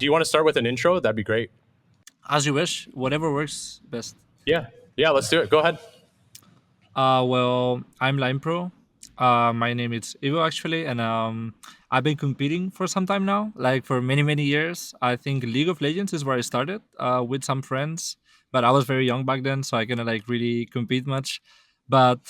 Do you want to start with an intro? That'd be great. As you wish, whatever works best. Yeah, let's do it. Go ahead. Well, I'm Linepro. My name is Ivo actually, and I've been competing for some time now, like for many years. I think League of Legends is where I started with some friends, but I was very young back then, so I couldn't like really compete much. But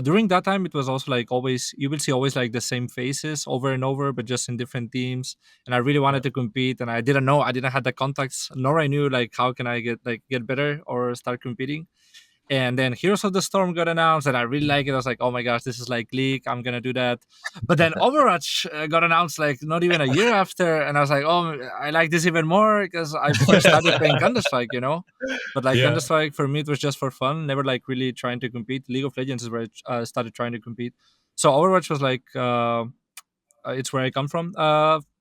during that time, it was also like always you will see always like the same faces over and over, but just in different teams. And I really wanted to compete, and I didn't know, I didn't have the contacts, nor I knew like how can I get better or start competing. And then Heroes of the Storm got announced, and I really like it. I was like, oh my gosh, this is like League. I'm gonna do that. But then Overwatch got announced like not even a year after, and I was like, oh, I like this even more because I first started playing Counter Strike, But like Counter Strike for me, it was just for fun, never like really trying to compete. League of Legends is where I started trying to compete. So Overwatch was like, it's where I come from.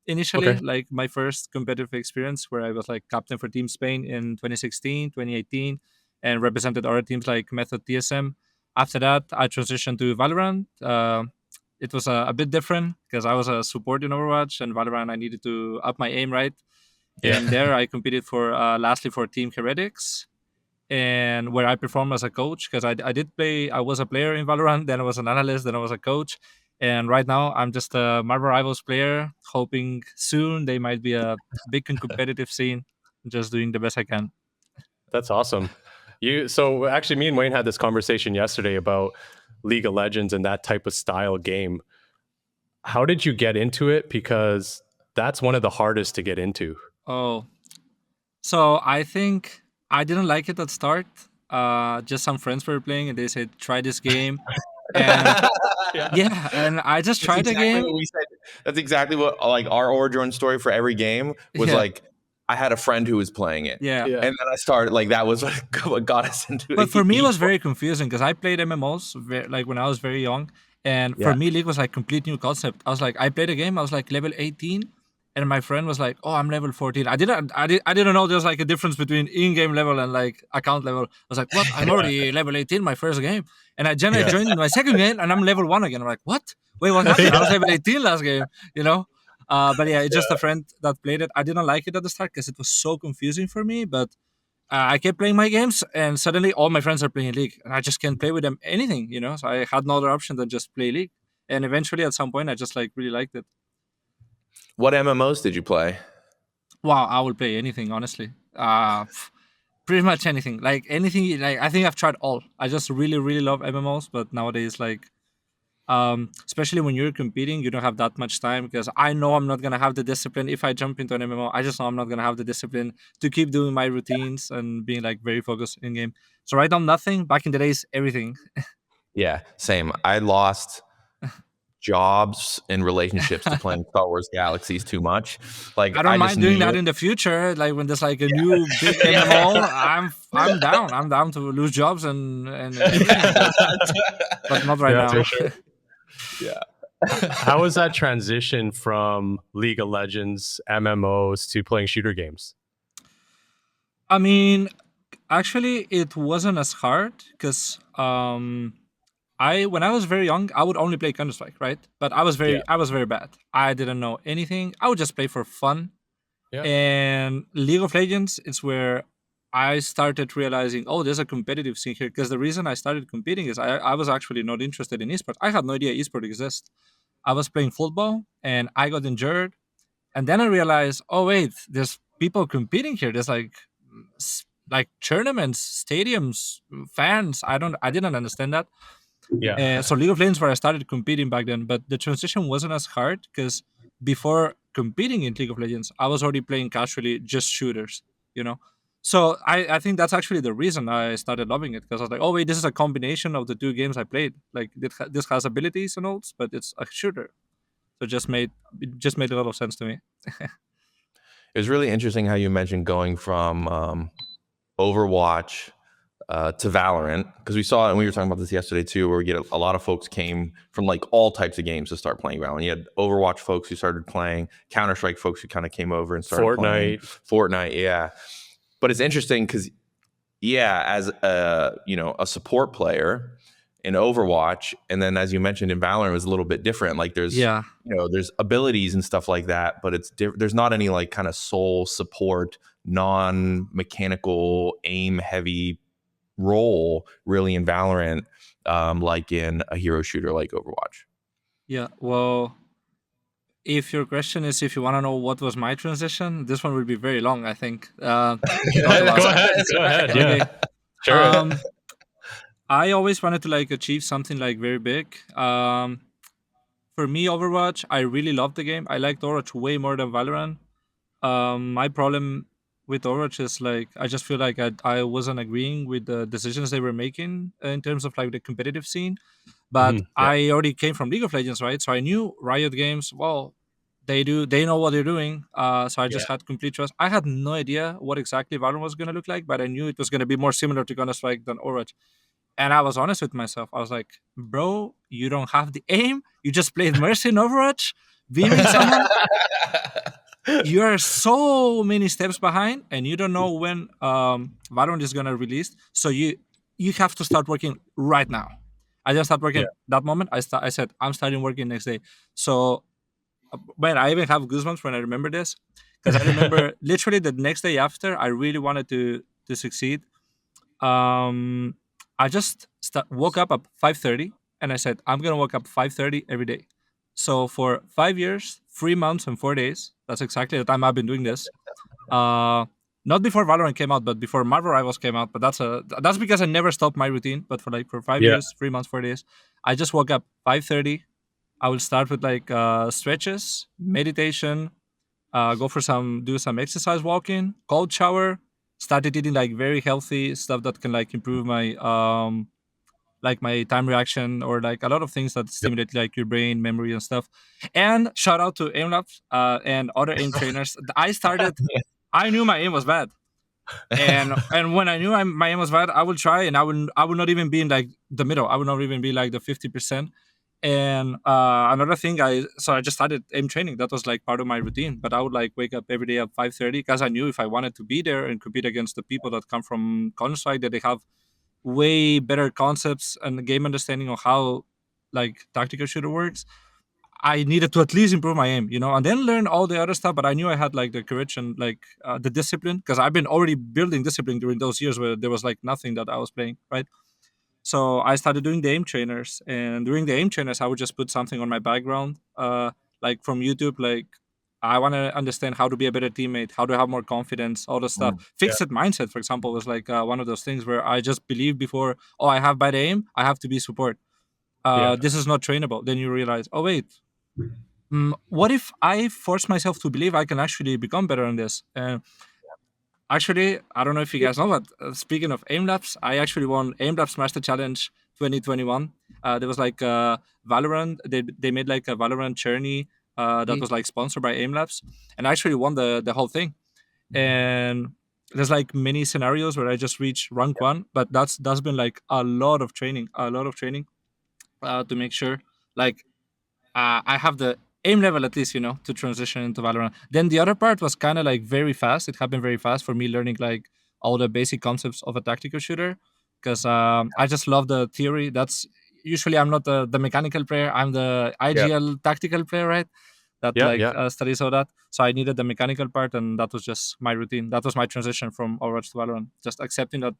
Initially, Okay. like my first competitive experience where I was like captain for Team Spain in 2016, 2018 and represented other teams like Method TSM. After that, I transitioned to Valorant. It was a bit different because I was a support in Overwatch, and Valorant I needed to up my aim right. Yeah. And there I competed for lastly for Team Heretics, and where I performed as a coach because I did play. I was a player in Valorant, then I was an analyst, then I was a coach. And right now, I'm just a Marvel Rivals player, hoping soon they might be a big and competitive scene. Just doing the best I can. That's awesome. So actually, me and Wayne had this conversation yesterday about League of Legends and that type of style game. How did you get into it? Because that's one of the hardest to get into. Oh, so I think I didn't like it at start. Just some friends were playing, and they said, "Try this game." And yeah, and I just tried the game. What we said. That's exactly what like our origin story for every game was Yeah. like. I had a friend who was playing it. Yeah. Yeah. And then I started like that was what got us into it. But for me, it was very confusing because I played MMOs like when I was very young, and for Yeah. me, League was like complete new concept. I was like, I played a game, I was like level 18, and my friend was like, "Oh, I'm level 14." I didn't know there's like a difference between in-game level and like account level. I was like, "What? I'm already level 18 my first game," and I joined in my second game, and I'm level 1 again. I'm like, "What? Wait, what happened? I was level 18 last game," But yeah, it's just a friend that played it. I didn't like it at the start because it was so confusing for me. But I kept playing my games, and suddenly all my friends are playing League, and I just can't play with them anything, So I had no other option than just play League. And eventually, at some point, I just like really liked it. What MMOs did you play? Wow, I will play anything, honestly. Pretty much anything. Like anything. Like I think I've tried all. I just really love MMOs, but nowadays, like. Especially when you're competing, you don't have that much time because I know I'm not gonna have the discipline if I jump into an MMO. I just know I'm not gonna have the discipline to keep doing my routines and being like very focused in game. So right now, nothing. Back in the days, everything. Yeah, same. I lost jobs and relationships to playing Star Wars Galaxies too much. Like I don't just mind doing knew that it. in the future. Like when there's like a new big MMO, I'm down. I'm down to lose jobs and but not right Yeah, now. for sure. Yeah. How was that transition from League of Legends, MMOs to playing shooter games? I mean, actually, it wasn't as hard because when I was very young, I would only play Counter Strike, right? But I was very bad. I didn't know anything. I would just play for fun. Yeah. And League of Legends, it's where I started realizing, oh, there's a competitive scene here. Because the reason I started competing is I was actually not interested in esports. I had no idea esports exists. I was playing football and I got injured. And then I realized, oh wait, there's people competing here. There's like tournaments, stadiums, fans. I didn't understand that. Yeah. So League of Legends where I started competing back then, but the transition wasn't as hard because before competing in League of Legends, I was already playing casually just shooters, So I think that's actually the reason I started loving it because I was like, oh wait, this is a combination of the two games I played. Like this has abilities and all, but it's a shooter. So it just made a lot of sense to me. It was really interesting how you mentioned going from Overwatch to Valorant, because we saw it and we were talking about this yesterday too, where we get a lot of folks came from like all types of games to start playing Valorant. You had Overwatch folks who started playing, Counter-Strike folks who kind of came over and started playing Fortnite. Yeah. But it's interesting because, as a support player, in Overwatch, and then as you mentioned in Valorant, it was a little bit different. Like there's Yeah. there's abilities and stuff like that, but it's there's not any like kind of soul support, non-mechanical, aim heavy role really in Valorant, like in a hero shooter like Overwatch. Yeah. Well, if your question is if you want to know what was my transition, this one will be very long, I think, to talk about. Go ahead. Yeah, Okay. sure. I always wanted to like achieve something like very big. For me, Overwatch, I really loved the game. I liked Overwatch way more than Valorant. My problem with Overwatch is like I just feel like I wasn't agreeing with the decisions they were making in terms of like the competitive scene. But Mhm, yeah. I already came from League of Legends, right? So I knew Riot Games. Well, they know what they're doing. So I just had complete trust. I had no idea what exactly Valorant was gonna look like, but I knew it was gonna be more similar to Counter Strike than Overwatch. And I was honest with myself. I was like, bro, you don't have the aim. You just played Mercy in Overwatch, beaming someone. You are so many steps behind, and you don't know when Valorant is gonna release. So you have to start working right now. I just started working that moment. I said I'm starting working next day. So, man, I even have goosebumps when I remember this because I remember literally the next day after I really wanted to succeed. I just woke up at 5:30 and I said I'm gonna wake up 5:30 every day. So for 5 years, 3 months, and 4 days, that's exactly the time I've been doing this. Not before Valorant came out, but before Marvel Rivals came out. But that's because I never stopped my routine. But for 5 years, 3 months, 4 days, I just woke up 5:30. I will start with like stretches, meditation, do some exercise, walking, cold shower. Started eating like very healthy stuff that can like improve my like my time reaction or like a lot of things that stimulate like your brain memory and stuff. And shout out to Aimlabs and other aim trainers. I knew my aim was bad, and when I knew my aim was bad, I will try, and I will not even be in like the middle. I will not even be like the 50%. And another thing, I just started aim training. That was like part of my routine. But I would like wake up every day at 5:30 because I knew if I wanted to be there and compete against the people that come from Counter Strike, that they have way better concepts and game understanding of how like tactical shooter works. I needed to at least improve my aim, and then learn all the other stuff. But I knew I had like the courage and like the discipline because I've been already building discipline during those years where there was like nothing that I was playing, right? So I started doing the aim trainers, and during the aim trainers, I would just put something on my background, like from YouTube, like I want to understand how to be a better teammate, how to have more confidence, all the stuff. Fixed mindset, for example, was like one of those things where I just believe before, oh, I have bad aim, I have to be support. This is not trainable. Then you realize, oh wait, what if I force myself to believe I can actually become better on this? Actually, I don't know if you guys know, but speaking of Aimlabs, I actually won Aimlabs Master Challenge 2021. There was like Valorant. They made like a Valorant journey that was like sponsored by Aimlabs, and I actually won the whole thing. And there's like many scenarios where I just reached rank 1, but that's been like a lot of training to make sure like I have the aim level at least, to transition into Valorant. Then the other part was kind of like very fast. It happened very fast for me learning like all the basic concepts of a tactical shooter because I just love the theory. That's usually I'm not the mechanical player. I'm the IGL tactical player, right? That studies all that. So I needed the mechanical part, and that was just my routine. That was my transition from Overwatch to Valorant. Just accepting that.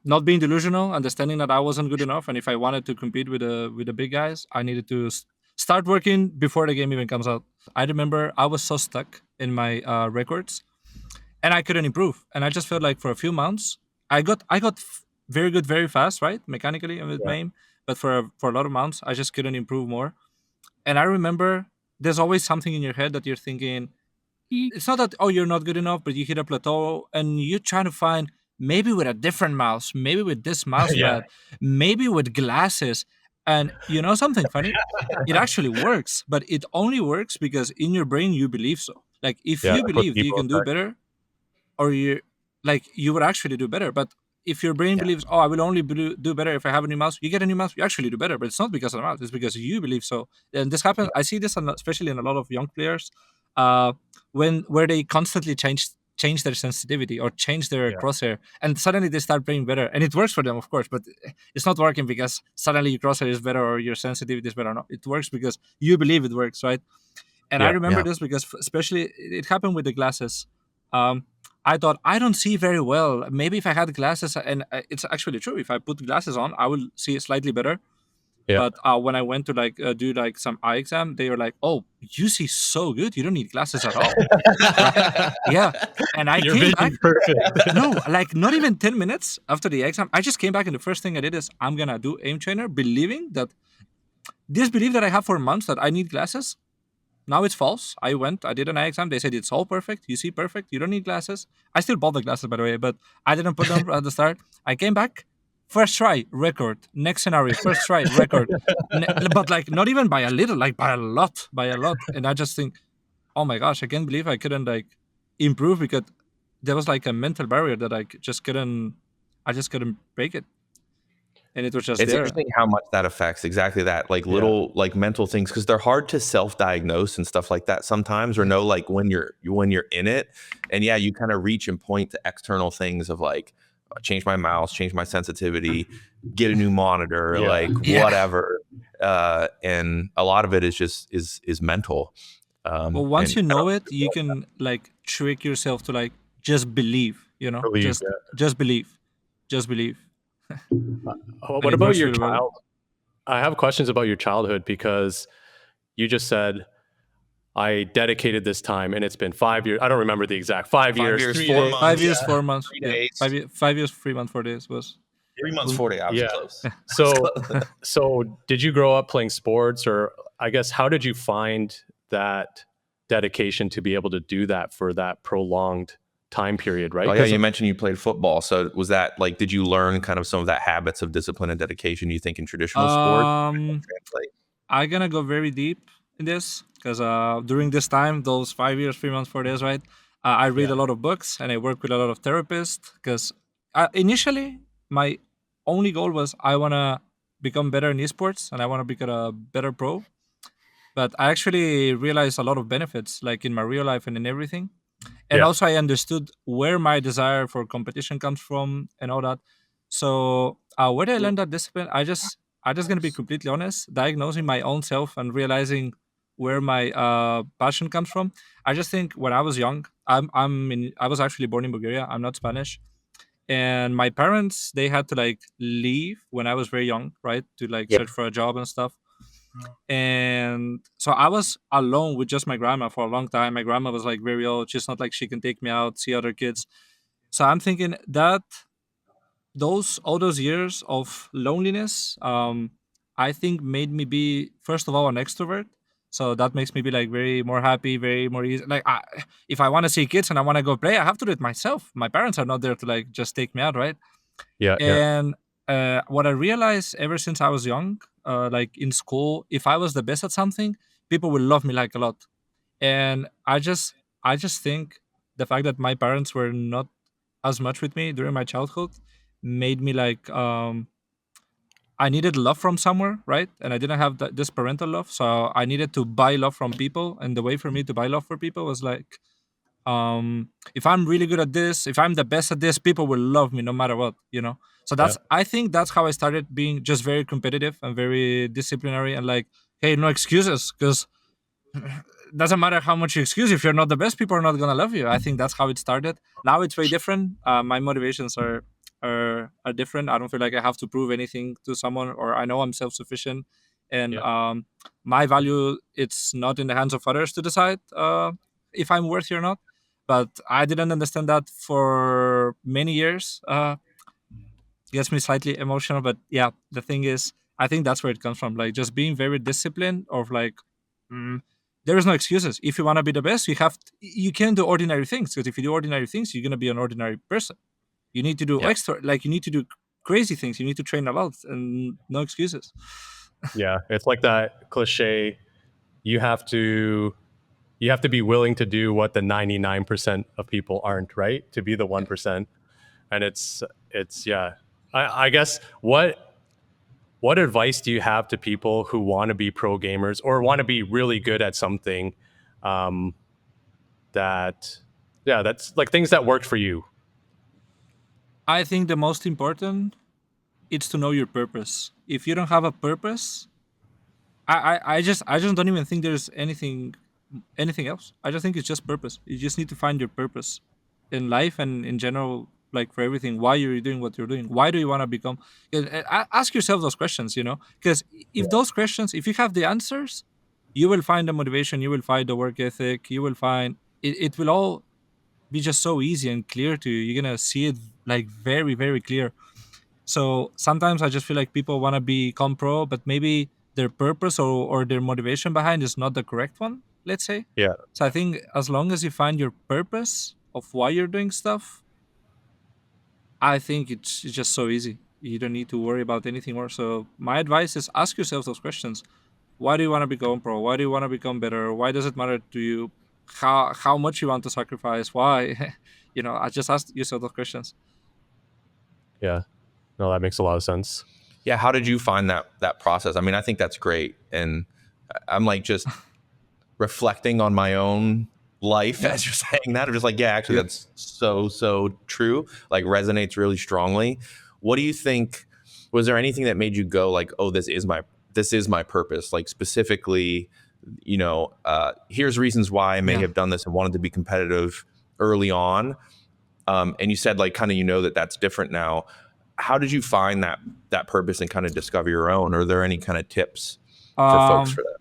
Not being delusional, understanding that I wasn't good enough, and if I wanted to compete with the big guys, I needed to start working before the game even comes out. I remember I was so stuck in my records, and I couldn't improve. And I just felt like for a few months, I got very good very fast, right, mechanically and with my aim. But for a lot of months, I just couldn't improve more. And I remember there's always something in your head that you're thinking. It's not that you're not good enough, but you hit a plateau and you're trying to find maybe with a different mouse, maybe with this mouse pad, maybe with glasses. And you know something funny? It actually works, but it only works because in your brain you believe so. Like if you believe that you can do better, or you would actually do better. But if your brain believes, I will only do better if I have a new mouse, you get a new mouse, you actually do better. But it's not because of the mouse; it's because you believe so. And this happens. I see this especially in a lot of young players, where they constantly change change their sensitivity or change their crosshair, and suddenly they start playing better. And it works for them, of course, but it's not working because suddenly your crosshair is better or your sensitivity is better. No, it works because you believe it works, right? And I remember this because especially it happened with the glasses. I thought, I don't see very well. Maybe if I had glasses, and it's actually true. If I put glasses on, I will see slightly better. Yeah. But when I went to do some eye exam, they were like, "Oh, you see so good. You don't need glasses at all." Right? Yeah. And I Your came vision's back. perfect. No, like not even 10 minutes after the exam, I just came back and the first thing I did is I'm gonna do aim trainer, believing that this belief that I have for months that I need glasses. Now it's false. I did an eye exam. They said it's all perfect. You see perfect. You don't need glasses. I still bought the glasses, by the way, but I didn't put them at the start. I came back, first try, record. Next scenario, first try, record. But like not even by a little, like by a lot. And I just think, oh my gosh, I can't believe I couldn't like improve because there was like a mental barrier that I just couldn't break it. And it was just It's there. interesting how much that affects exactly that, like little like mental things, because they're hard to self-diagnose and stuff like that sometimes, or know like when you're in it. And yeah, you kind of reach and point to external things of like change my mouse, change my sensitivity, get a new monitor, like whatever. And a lot of it is just is mental. Well, once you know it, you can like trick yourself to like just believe, just believe. What about your child? I have questions about your childhood because you just said I dedicated this time and it's been 5 years. I don't remember the exact 5 years, 4 months, 5 years, 4 months, 3 days. 5 years, 3 months, 4 days was 3 months, 4 days. I was close. So did you grow up playing sports, or I guess how did you find that dedication to be able to do that for that prolonged time period, right? Oh yeah, you mentioned you played football. So was that like, did you learn kind of some of that habits of discipline and dedication you think in traditional sports? I'm gonna go very deep in this because during this time, those 5 years, 3 months, 4 days, right? I read a lot of books and I work with a lot of therapists because initially my only goal was I wanna become better in esports and I wanna become a better pro. But I actually realized a lot of benefits, like in my real life and in everything. And also I understood where my desire for competition comes from and all that. So where did I learn that discipline? I just gonna be completely honest, diagnosing my own self and realizing where my passion comes from. I just think when I was young, I was actually born in Bulgaria. I'm not Spanish. And my parents, they had to like leave when I was very young, right? To like search for a job and stuff. And so I was alone with just my grandma for a long time. My grandma was like very old. She's not like she can take me out, see other kids. So I'm thinking that all those years of loneliness, I think made me be, first of all, an extrovert. So that makes me be like very more happy, very more easy. Like if I want to see kids and I want to go play, I have to do it myself. My parents are not there to like just take me out, right? And what I realized ever since I was young, like in school, if I was the best at something, people will love me like a lot. And I just think the fact that my parents were not as much with me during my childhood made me like I needed love from somewhere, right? And I didn't have this parental love, so I needed to buy love from people. And the way for me to buy love for people was like, if I'm really good at this, if I'm the best at this, people will love me no matter what, So I think that's how I started being just very competitive and very disciplinary and like, hey, no excuses, because doesn't matter how much you excuse. If you're not the best, people are not gonna love you. I think that's how it started. Now it's very different. My motivations are different. I don't feel like I have to prove anything to someone, or I know I'm self-sufficient, and my value, it's not in the hands of others to decide if I'm worthy or not. But I didn't understand that for many years. Gets me slightly emotional, but yeah, the thing is, I think that's where it comes from. Like just being very disciplined, of like, there is no excuses. If you want to be the best, you can't do ordinary things, because if you do ordinary things, you're gonna be an ordinary person. You need to do extra, like you need to do crazy things. You need to train a lot, and no excuses. Yeah, it's like that cliche. You have to be willing to do what the 99% of people aren't, right? To be the 1%. And it's I guess what advice do you have to people who want to be pro gamers or want to be really good at something that Yeah, that's like things that worked for you. I think the most important is to know your purpose. If you don't have a purpose, I just don't even think there's anything else. I just think it's just purpose. You just need to find your purpose in life and in general, like for everything. Why you're doing what you're doing? Why do you want to become? Ask yourself those questions. Because if those questions, if you have the answers, you will find the motivation. You will find the work ethic. You will find it. It will all be just so easy and clear to you. You're gonna see it like very, very clear. So sometimes I just feel like people want to become pro, but maybe their purpose or their motivation behind is not the correct one, let's say. Yeah. So I think as long as you find your purpose of why you're doing stuff, I think it's just so easy. You don't need to worry about anything more. So my advice is ask yourself those questions. Why do you want to become pro? Why do you want to become better? Why does it matter to you? How much you want to sacrifice? Why? I just ask yourself those questions. Yeah. No, that makes a lot of sense. Yeah, how did you find that process? I mean, I think that's great, and I'm like just reflecting on my own life as you're saying that. I'm just like, yeah, actually, that's so true. Like, resonates really strongly. What do you think? Was there anything that made you go like, oh, this is my purpose? Like specifically, here's reasons why I may have done this and wanted to be competitive early on. And you said like kind of that's different now. How did you find that purpose and kind of discover your own? Are there any kind of tips for folks for that?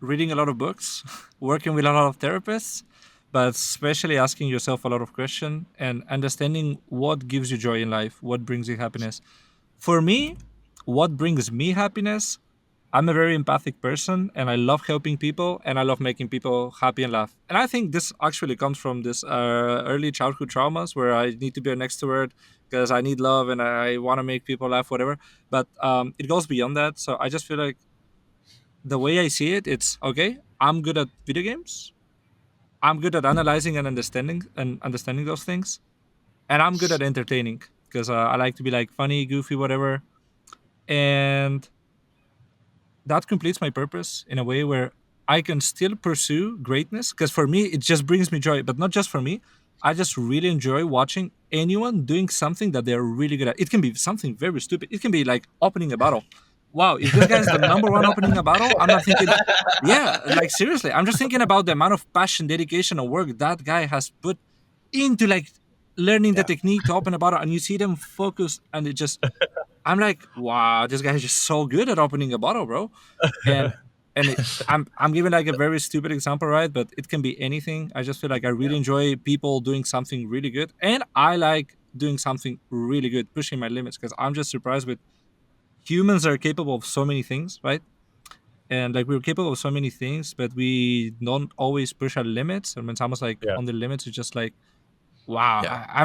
Reading a lot of books, working with a lot of therapists, but especially asking yourself a lot of questions and understanding what gives you joy in life, what brings you happiness. For me, what brings me happiness, I'm a very empathic person and I love helping people and I love making people happy and laugh. And I think this actually comes from this early childhood traumas where I need to be an extrovert because I need love and I want to make people laugh, whatever. But it goes beyond that. So I just feel like the way I see it, it's okay. I'm good at video games. I'm good at analyzing and understanding those things, and I'm good at entertaining because I like to be like funny, goofy, whatever, and that completes my purpose in a way where I can still pursue greatness. Because for me, it just brings me joy, but not just for me. I just really enjoy watching anyone doing something that they're really good at. It can be something very stupid. It can be like opening a bottle. Wow, if this guy's the number one opening a bottle, I'm not thinking, yeah, like seriously, I'm just thinking about the amount of passion, dedication, and work that guy has put into like learning the technique to open a bottle, and you see them focus, and it just, I'm like, wow, this guy is just so good at opening a bottle, bro. And I'm giving like a very stupid example, right? But it can be anything. I just feel like I really enjoy people doing something really good, and I like doing something really good, pushing my limits, because I'm just surprised with humans are capable of so many things, right? And like we're capable of so many things, but we don't always push our limits. And when someone's like on the limits, it's just like, wow. I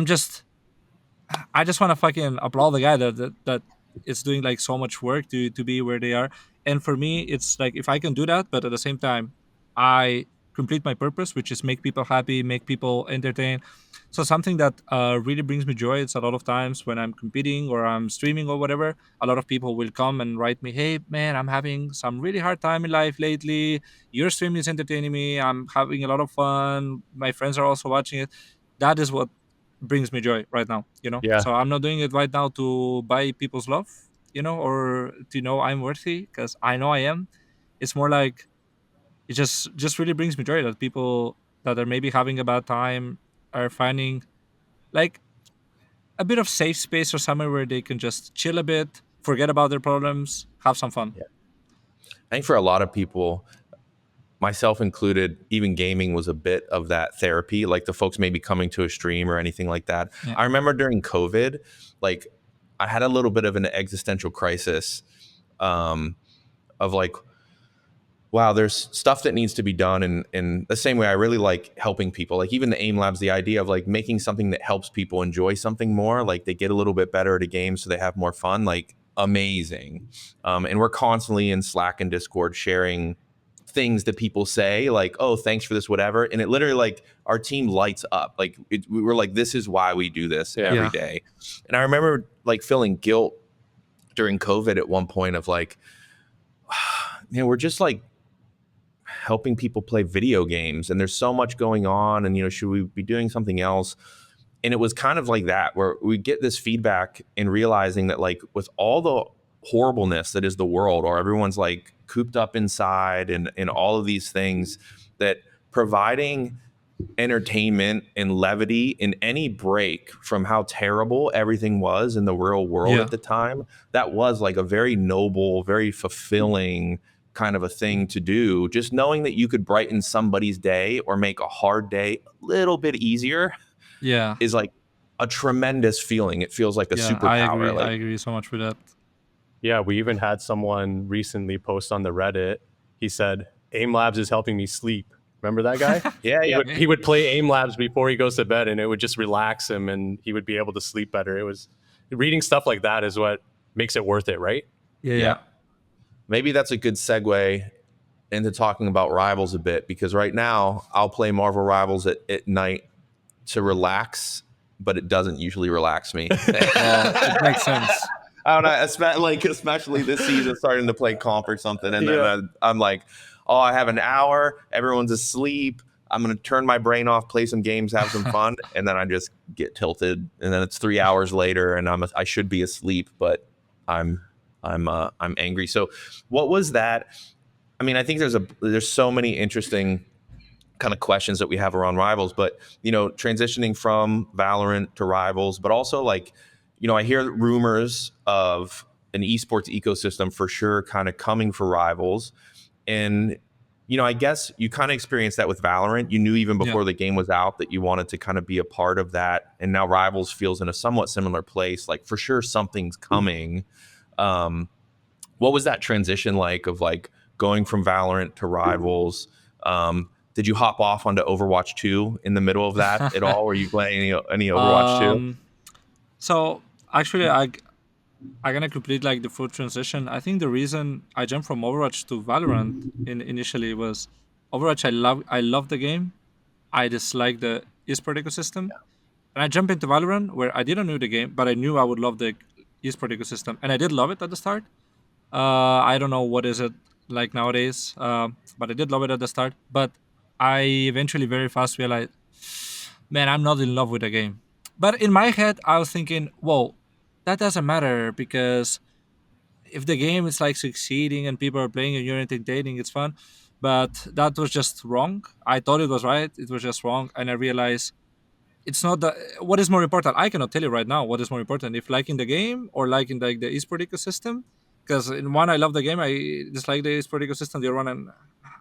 just want to fucking applaud the guy that is doing like so much work to be where they are. And for me, it's like if I can do that, but at the same time, I complete my purpose, which is make people happy, make people entertain. So something that really brings me joy. It's a lot of times when I'm competing or I'm streaming or whatever, a lot of people will come and write me, "Hey man, I'm having some really hard time in life lately. Your stream is entertaining me. I'm having a lot of fun. My friends are also watching it." That is what brings me joy right now. Yeah. So I'm not doing it right now to buy people's love, or to know I'm worthy, because I know I am. It's more like it just really brings me joy that people that are maybe having a bad time are finding like a bit of safe space or somewhere where they can just chill a bit, forget about their problems, have some fun. I think for a lot of people, myself included, even gaming was a bit of that therapy, like the folks maybe coming to a stream or anything like that. I remember during COVID, like I had a little bit of an existential crisis of like, wow, there's stuff that needs to be done. In the same way, I really like helping people, like even the Aimlabs, the idea of like making something that helps people enjoy something more, like they get a little bit better at a game so they have more fun, like amazing. And we're constantly in Slack and Discord sharing things that people say like, oh, thanks for this, whatever. And it literally like our team lights up. Like we were like, this is why we do this every day. And I remember like feeling guilt during COVID at one point of like, we're just like, helping people play video games, and there's so much going on, and should we be doing something else? And it was kind of like that, where we get this feedback and realizing that, like, with all the horribleness that is the world, or everyone's like cooped up inside and all of these things, that providing entertainment and levity in any break from how terrible everything was in the real world at the time, that was like a very noble, very fulfilling kind of a thing to do. Just knowing that you could brighten somebody's day or make a hard day a little bit easier is like a tremendous feeling. It feels like a superpower. I agree so much with that. Yeah, we even had someone recently post on the Reddit. He said, Aimlabs is helping me sleep. Remember that guy? He would play Aimlabs before he goes to bed, and it would just relax him, and he would be able to sleep better. It was reading stuff like that is what makes it worth it, right? Yeah. Maybe that's a good segue into talking about Rivals a bit, because right now I'll play Marvel Rivals at night to relax, but it doesn't usually relax me. It makes sense. I don't know, especially this season, starting to play comp or something, and then I'm like, oh, I have an hour, everyone's asleep, I'm gonna turn my brain off, play some games, have some fun, and then I just get tilted, and then it's 3 hours later, and I should be asleep, but I'm angry. So, what was that? I mean, I think there's so many interesting kind of questions that we have around Rivals, but transitioning from Valorant to Rivals, but also like, I hear rumors of an esports ecosystem for sure kind of coming for Rivals. And, I guess you kind of experienced that with Valorant. You knew even before the game was out that you wanted to kind of be a part of that. And now Rivals feels in a somewhat similar place. Like, for sure, something's coming. What was that transition like of like going from Valorant to Rivals? Did you hop off onto Overwatch 2 in the middle of that at all? Were you playing any Overwatch 2? So actually, I'm gonna complete like the full transition. I think the reason I jumped from Overwatch to Valorant initially was Overwatch. I love the game. I dislike the esport ecosystem, and I jumped into Valorant where I didn't know the game, but I knew I would love the esport ecosystem, and I did love it at the start. I don't know what is it like nowadays, but I did love it at the start. But I eventually very fast realized, man, I'm not in love with the game. But in my head, I was thinking, whoa, that doesn't matter, because if the game is like succeeding and people are playing and you're entertaining, it's fun. But that was just wrong. I thought it was right. It was just wrong. And I realized it's not what is more important. I cannot tell you right now what is more important, if liking the game or liking like the esport ecosystem. Because in one, I love the game. I dislike the esport ecosystem. The other one, and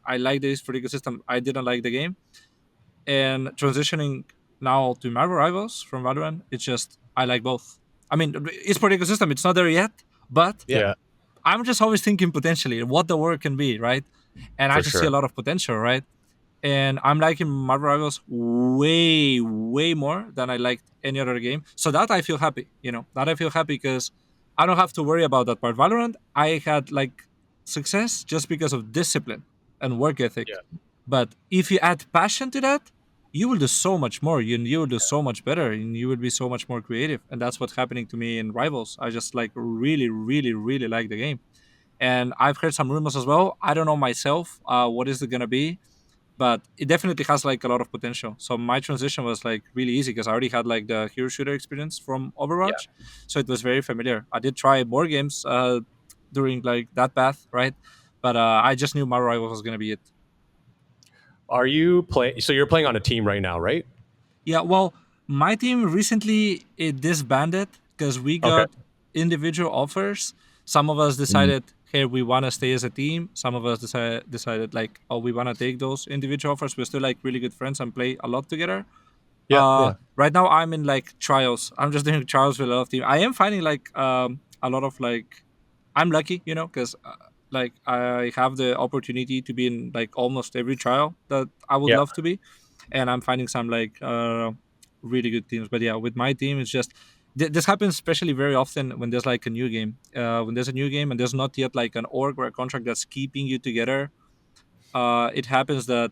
I like the esport ecosystem. I didn't like the game. And transitioning now to Marvel Rivals from Valorant, it's just I like both. I mean, esport ecosystem, it's not there yet, but I'm just always thinking potentially what the world can be, right? And I just see a lot of potential, right? And I'm liking Marvel Rivals way, way more than I liked any other game. So that I feel happy, that I feel happy because I don't have to worry about that part. Valorant, I had like success just because of discipline and work ethic. Yeah. But if you add passion to that, you will do so much more. You will do so much better, and you will be so much more creative. And that's what's happening to me in Rivals. I just like really, really, really like the game. And I've heard some rumors as well. I don't know myself what is it gonna be, but it definitely has like a lot of potential. So my transition was like really easy because I already had like the hero shooter experience from Overwatch, so it was very familiar. I did try more games during like that path, right? But I just knew Marvel Rivals was gonna be it. Are you playing? So you're playing on a team right now, right? Yeah, well, my team recently it disbanded because we got individual offers. Some of us decided, hey, we want to stay as a team. Some of us decided like, oh, we want to take those individual offers. We're still like really good friends and play a lot together. Right now, I'm in like trials. I'm just doing trials with a lot of team. I am finding like a lot of like, I'm lucky, because like I have the opportunity to be in like almost every trial that I would love to be, and I'm finding some like really good teams. But yeah, with my team, it's just this happens especially very often when there's like a new game. When there's a new game and there's not yet like an org or a contract that's keeping you together, it happens that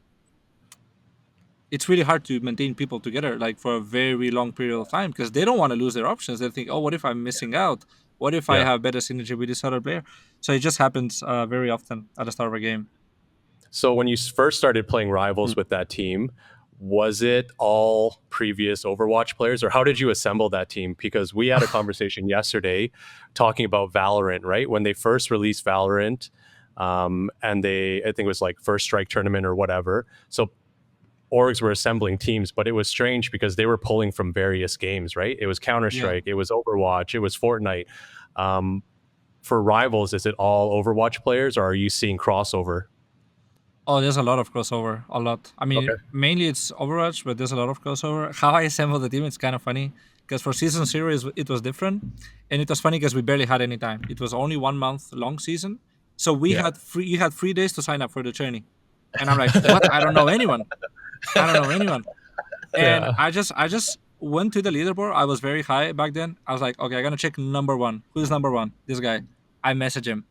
it's really hard to maintain people together like for a very long period of time because they don't want to lose their options. They think, oh, what if I'm missing out? What if I have better synergy with this other player? So it just happens very often at the start of a game. So when you first started playing Rivals with that team, was it all previous Overwatch players, or how did you assemble that team? Because we had a conversation yesterday talking about Valorant, right? When they first released Valorant, and I think it was like First Strike tournament or whatever. So orgs were assembling teams, but it was strange because they were pulling from various games, right? It was Counter-Strike, it was Overwatch, it was Fortnite. For Rivals, is it all Overwatch players, or are you seeing crossover? Oh, there's a lot of crossover. A lot. I mean, Okay. mainly it's Overwatch, but there's a lot of crossover. How I assembled the team, it's kind of funny. Because for Season 0, it was different. And it was funny because we barely had any time. It was only 1 month long season. So you had 3 days to sign up for the journey. And I'm like, what? I don't know anyone. And I just went to the leaderboard. I was very high back then. I was like, okay, I'm going to check number 1. Who's number 1? This guy. I message him.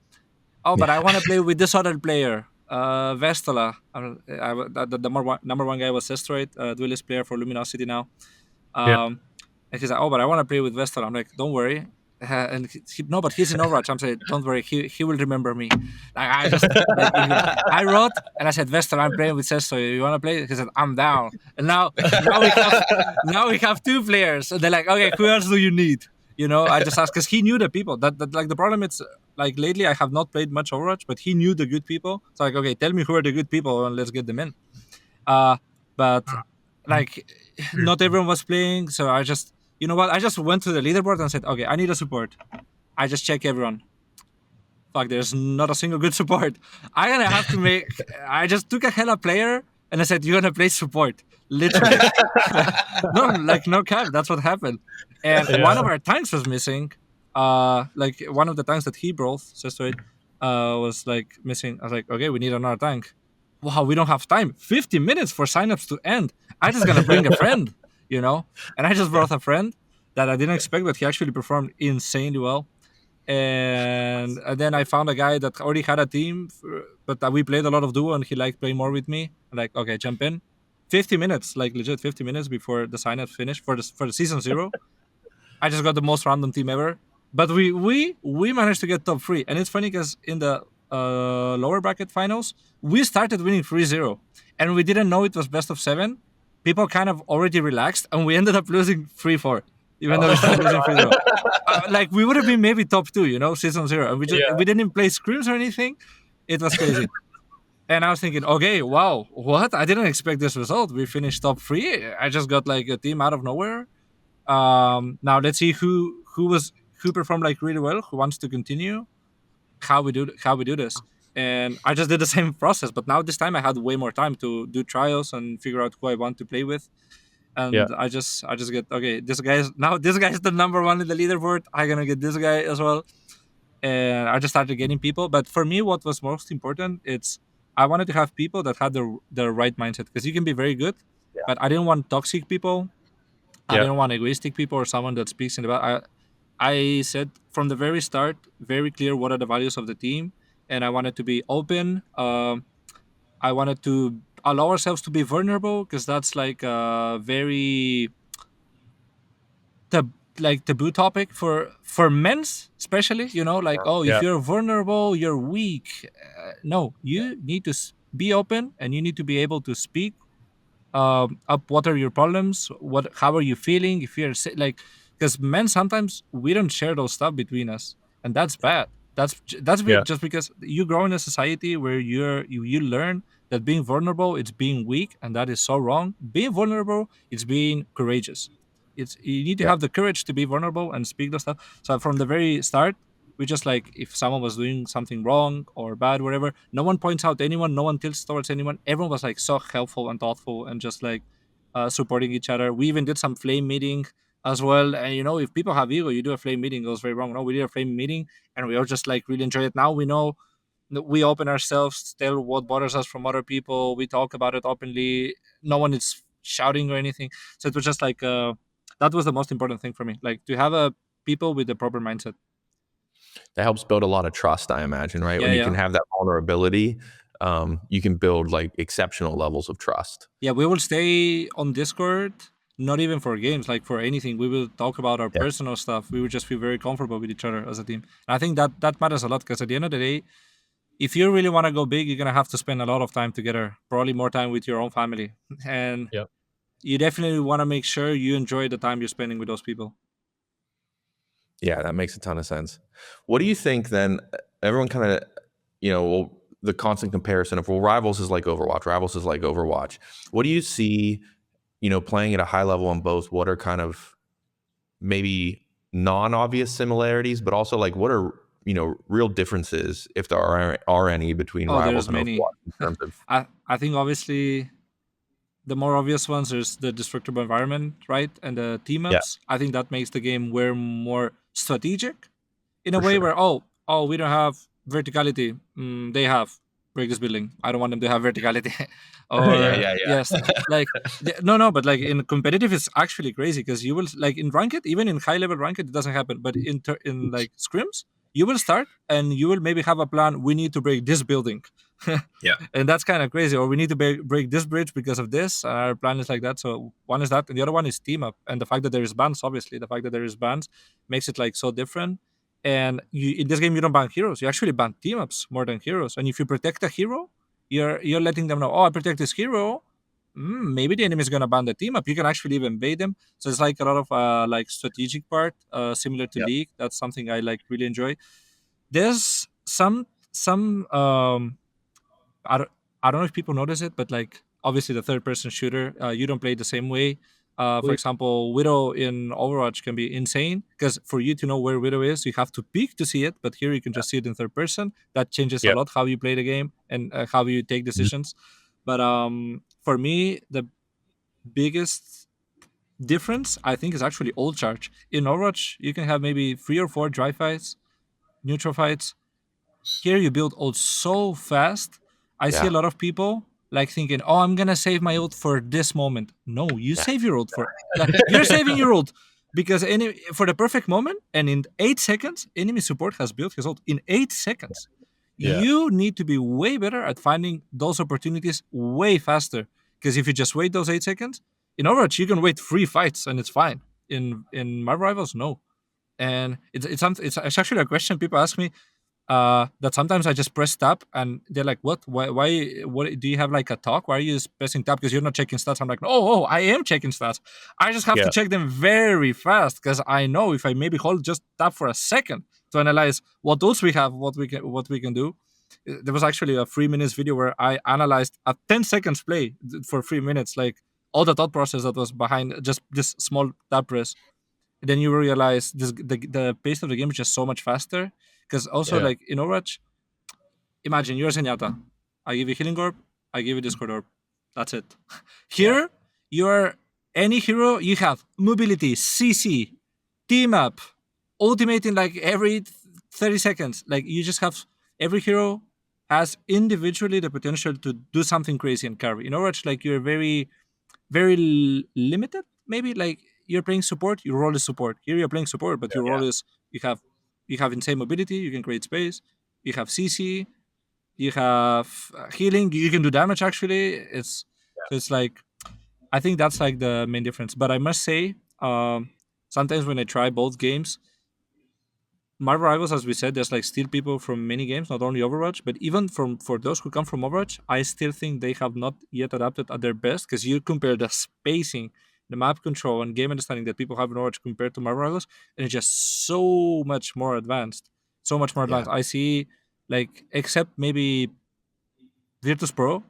Oh, but I want to play with this other player. Vestala. The number one guy was Sestrate, duelist player for Luminosity now. And he's like, oh, but I want to play with Vestala. I'm like, don't worry. And no, but he's in Overwatch. I'm saying, don't worry, he will remember me. Like, I wrote and I said, Vestala, I'm playing with Sestrate. You want to play? He said, I'm down. And now we have 2 players. And they're like, okay, who else do you need? You know, I just asked because he knew the people. That like the problem is like lately I have not played much Overwatch, but he knew the good people. So like, okay, tell me who are the good people and let's get them in. But like not everyone was playing, so I just I just went to the leaderboard and said, okay, I need a support. I just check everyone. Fuck, there's not a single good support. I'm gonna have to make. I just took a hella player and I said, you're gonna play support. Literally. no cap. That's what happened. And one of our tanks was missing. Like one of the tanks that he brought, was like missing. I was like, okay, we need another tank. Wow, we don't have time. 50 minutes for signups to end. I just gonna bring a friend, And I just brought a friend that I didn't expect, but he actually performed insanely well. And then I found a guy that already had a team, but we played a lot of duo, and he liked playing more with me. I'm like, okay, jump in. 50 minutes, like legit 50 minutes before the sign-up finished for the Season 0. I just got the most random team ever. But we managed to get top 3. And it's funny because in the lower bracket finals, we started winning 3-0. And we didn't know it was best of 7. People kind of already relaxed, and we ended up losing 3-4. Even though we started losing 3-0. Like, we would have been maybe top 2, Season 0. And we didn't play scrims or anything. It was crazy. And I was thinking, okay, wow, what? I didn't expect this result. We finished top 3. I just got like a team out of nowhere. Now let's see who performed like really well, who wants to continue, how we do this. And I just did the same process, but now this time I had way more time to do trials and figure out who I want to play with. And I just get, okay, this guy is the number 1 in the leaderboard. I'm gonna get this guy as well. And I just started getting people. But for me, what was most important, I wanted to have people that had the right mindset, because you can be very good, but I didn't want toxic people. I didn't want egoistic people or someone that speaks in the back. I said from the very start, very clear what are the values of the team, and I wanted to be open. I wanted to allow ourselves to be vulnerable, because that's like a very taboo topic for men's, especially. If you're vulnerable, you're weak. No, you need to be open, and you need to be able to speak up what are your problems, how are you feeling, if you're because men, sometimes we don't share those stuff between us, and that's bad. That's just because you grow in a society where you learn that being vulnerable, it's being weak, and that is so wrong. Being vulnerable, it's being courageous. You need to have the courage to be vulnerable and speak those stuff. So from the very start, we just if someone was doing something wrong or bad, whatever, no one points out anyone, no one tilts towards anyone. Everyone was so helpful and thoughtful and just supporting each other. We even did some flame meeting as well. And if people have ego, you do a flame meeting, it goes very wrong. No, we did a flame meeting, and we all just really enjoy it. Now we know that we open ourselves, tell what bothers us from other people. We talk about it openly. No one is shouting or anything. So it was just that was the most important thing for me, to have people with the proper mindset. That helps build a lot of trust, I imagine, right? When you can have that vulnerability, you can build exceptional levels of trust. Yeah, we will stay on Discord, not even for games, for anything. We will talk about our personal stuff. We will just feel very comfortable with each other as a team. And I think that matters a lot, because at the end of the day, if you really want to go big, you're gonna have to spend a lot of time together, probably more time with your own family, and Yep. you definitely want to make sure you enjoy the time you're spending with those people. Yeah, that makes a ton of sense. What do you think then? Everyone kind of, the constant comparison of, well, Rivals is like Overwatch. Rivals is like Overwatch. What do you see, playing at a high level on both? What are kind of maybe non-obvious similarities, but also like what are, real differences, if there are any, between Oh, Rivals there's and many. Overwatch in terms of? I think obviously the more obvious ones, there's the destructible environment, right? And the team Yeah, ups. I think that makes the game way more strategic in a for way sure. where, oh, we don't have verticality. They have break this building. I don't want them to have verticality. Or Yeah. yes, like no, but like in competitive, it's actually crazy because you will like in ranked, even in high level ranked, it doesn't happen. But in like scrims, you will start and you will maybe have a plan. We need to break this building. Yeah. And that's kind of crazy. Or we need to break this bridge because of this. Our plan is like that. So one is that, and the other one is team up. And the fact that there is bans, obviously, the fact that there is bans makes it like so different. And in this game, you don't ban heroes. You actually ban team ups more than heroes. And if you protect a hero, you're letting them know, oh, I protect this hero. Maybe the enemy is gonna ban the team up. You can actually even bait them. So it's like a lot of like strategic part, similar to Yeah. League. That's something I like really enjoy. There's some I don't I don't know if people notice it, but like obviously the third person shooter, you don't play the same way. For example, Widow in Overwatch can be insane because for you to know where Widow is, you have to peek to see it. But here you can just see it in third person. That changes a Yep. lot how you play the game and how you take decisions. But for me, the biggest difference I think is actually ult charge. In Overwatch, you can have maybe 3 or 4 dry fights, neutral fights. Here you build ult so fast. I see a lot of people like thinking, "Oh, I'm gonna save my ult for this moment." No, you save your ult for like you're saving your ult because for the perfect moment, and in 8 seconds, enemy support has built his ult in 8 seconds. Yeah. You need to be way better at finding those opportunities way faster. Because if you just wait those 8 seconds, in Overwatch you can wait 3 fights and it's fine. In Marvel Rivals, no. And it's actually a question people ask me that sometimes I just press tab and they're like, "What? Why? What? Do you have like a talk? Why are you just pressing tab because you're not checking stats?" I'm like, "Oh, I am checking stats. I just have to Yeah. check them very fast because I know if I maybe hold just tab for a second to analyze what tools we have, what we can do." There was actually a 3 minutes video where I analyzed a 10 seconds play for 3 minutes, like all the thought process that was behind just this small tab press. Then you realize the pace of the game is just so much faster. Because also, Yeah. like in Overwatch, imagine you're Zenyatta. I give you healing orb, I give you Discord orb. That's it. Here, you're any hero, you have mobility, CC, team up, ultimate in like every 30 seconds. Like you just have every hero has individually the potential to do something crazy and carry. In Overwatch, like you're very limited. Maybe like you're playing support, your role is support. Here you're playing support, but your role is you have insane mobility, you can create space, you have CC, you have healing, you can do damage actually. It's like I think that's like the main difference. But I must say, sometimes when I try both games, Marvel Rivals, as we said, there's like still people from many games, not only Overwatch, but even for those who come from Overwatch, I still think they have not yet adapted at their best because you compare the spacing, the map control, and game understanding that people have in Overwatch compared to Marvel Rivals, and it's just so much more advanced. So much more Yeah. advanced. I see, like, except maybe Virtus Pro,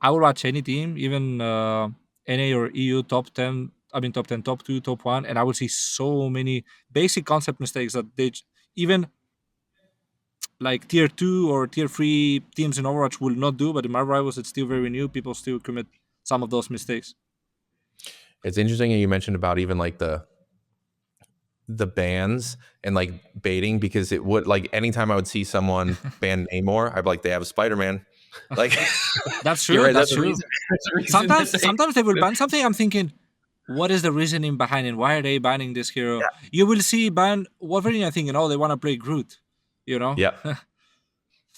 I will watch any team, even NA or EU top 10, I mean top 10, top 2, top 1, and I will see so many basic concept mistakes that even like tier 2 or tier 3 teams in Overwatch will not do, but in Marvel Rivals it's still very new. People still commit some of those mistakes. It's interesting you mentioned about even like the bans and like baiting, because it would, like, anytime I would see someone ban Namor, I'd be like, they have a Spider-Man. Like, That's you're true. right, That's there's a true. reason- there's a reason to say- Sometimes they will ban something. I'm thinking, what is the reasoning behind it? Why are they banning this hero? Yeah. You will see ban Wolverine. I'm thinking, oh, they want to play Groot. You know? Yeah.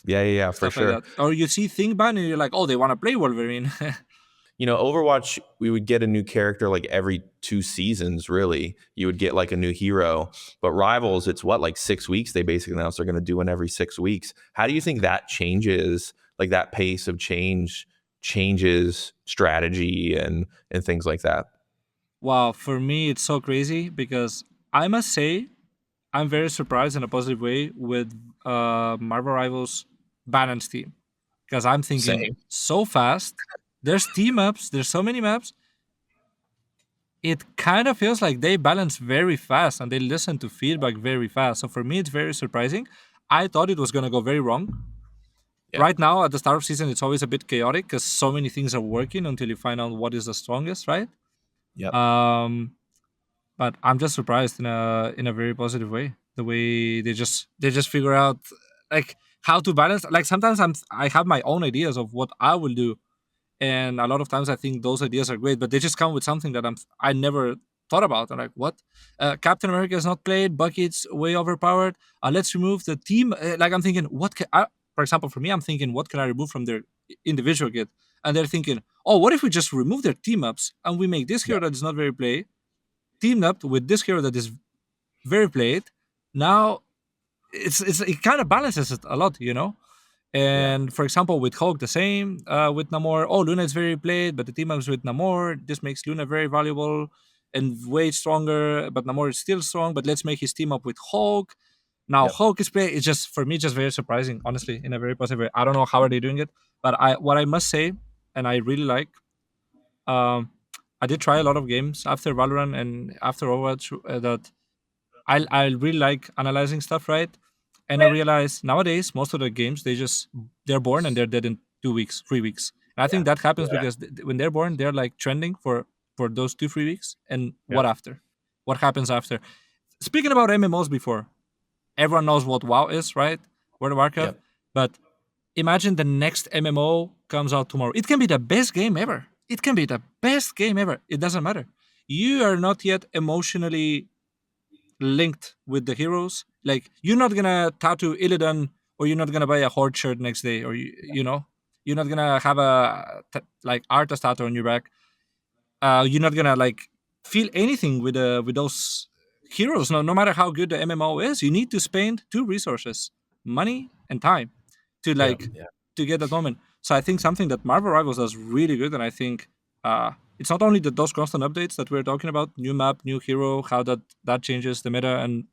Yeah, for Stuff like sure. that. Or you see Thing ban and you're like, oh, they want to play Wolverine. Overwatch, we would get a new character like every 2 seasons, really. You would get like a new hero. But Rivals, it's like 6 weeks. They basically announced they're going to do one every 6 weeks. How do you think that changes, like that pace of change changes strategy and things like that? Wow, for me, it's so crazy because I must say I'm very surprised in a positive way with Marvel Rivals balance team because I'm thinking Same. so fast. There's team ups, there's so many maps. It kind of feels like they balance very fast and they listen to feedback very fast. So for me, it's very surprising. I thought it was going to go very wrong. Yeah. Right now, at the start of season, it's always a bit chaotic because so many things are working until you find out what is the strongest, right? Yep. But I'm just surprised in a very positive way. The way they just figure out like how to balance. Like sometimes I have my own ideas of what I will do, and a lot of times I think those ideas are great, but they just come with something that I never thought about. I'm like, what? Captain America is not played. Bucket's way overpowered. Let's remove the team. Like I'm thinking, for example, for me, I'm thinking, what can I remove from their individual kit? And they're thinking, oh, what if we just remove their team ups and we make this hero that is not very played teamed up with this hero that is very played. Now it kind of balances it a lot, And for example, with Hulk, the same. With Namor, Luna is very played, but the team ups with Namor. This makes Luna very valuable and way stronger. But Namor is still strong. But let's make his team up with Hulk. Now Hulk is played. It's just for me, just very surprising, honestly, in a very positive way. I don't know how are they doing it, but what I must say, and I really like. I did try a lot of games after Valorant and after Overwatch that I really like analyzing stuff, right? And I realize nowadays most of the games they're born and they're dead in 2 weeks, 3 weeks. And I think that happens because when they're born, they're like trending for those 2-3 weeks. And what after? What happens after? Speaking about MMOs before, everyone knows what WoW is, right? World of Warcraft. But imagine the next MMO comes out tomorrow. It can be the best game ever. It can be the best game ever. It doesn't matter. You are not yet emotionally linked with the heroes. Like you're not gonna tattoo Illidan, or you're not gonna buy a Horde shirt next day, or you're not gonna have a artist tattoo on your back. You're not gonna feel anything with those heroes. No matter how good the MMO is, you need to spend 2 resources, money and time, to to get that moment. So I think something that Marvel Rivals does really good, and I think it's not only those constant updates that we're talking about, new map, new hero, how that changes the meta, and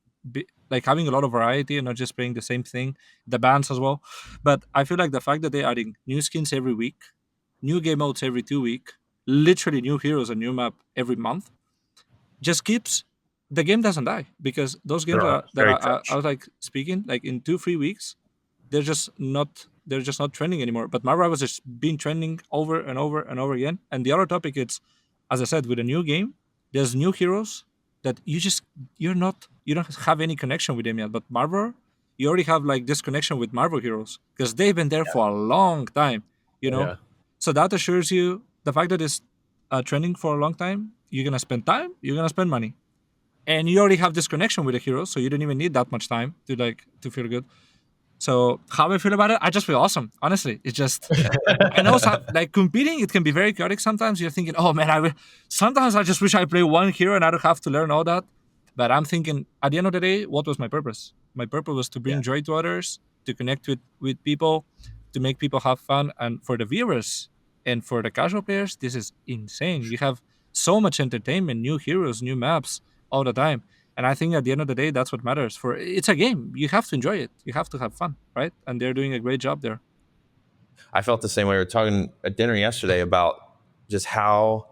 having a lot of variety and not just playing the same thing, the bans as well. But I feel like the fact that they're adding new skins every week, new game modes every 2 weeks, literally new heroes and new map every month, just keeps the game doesn't die, because those games I was speaking in 2-3 weeks, they're just not trending anymore. But Marvel Rivals has been trending over and over and over again. And the other topic is, as I said, with a new game, there's new heroes that you don't have any connection with them yet. But Marvel, you already have this connection with Marvel heroes because they've been there for a long time, So that assures you the fact that it's trending for a long time. You're gonna spend time, you're gonna spend money, and you already have this connection with the heroes, so you don't even need that much time to feel good. So how I feel about it, I just feel awesome. Honestly, it's just I know competing, it can be very chaotic sometimes. You're thinking, oh man, sometimes I just wish I play one hero and I don't have to learn all that. But I'm thinking, at the end of the day, what was my purpose? My purpose was to bring joy to others, to connect with people, to make people have fun, and for the viewers and for the casual players, this is insane. You have so much entertainment, new heroes, new maps all the time. And I think at the end of the day, that's what matters. It's a game. You have to enjoy it. You have to have fun, right? And they're doing a great job there. I felt the same way. We were talking at dinner yesterday about just how,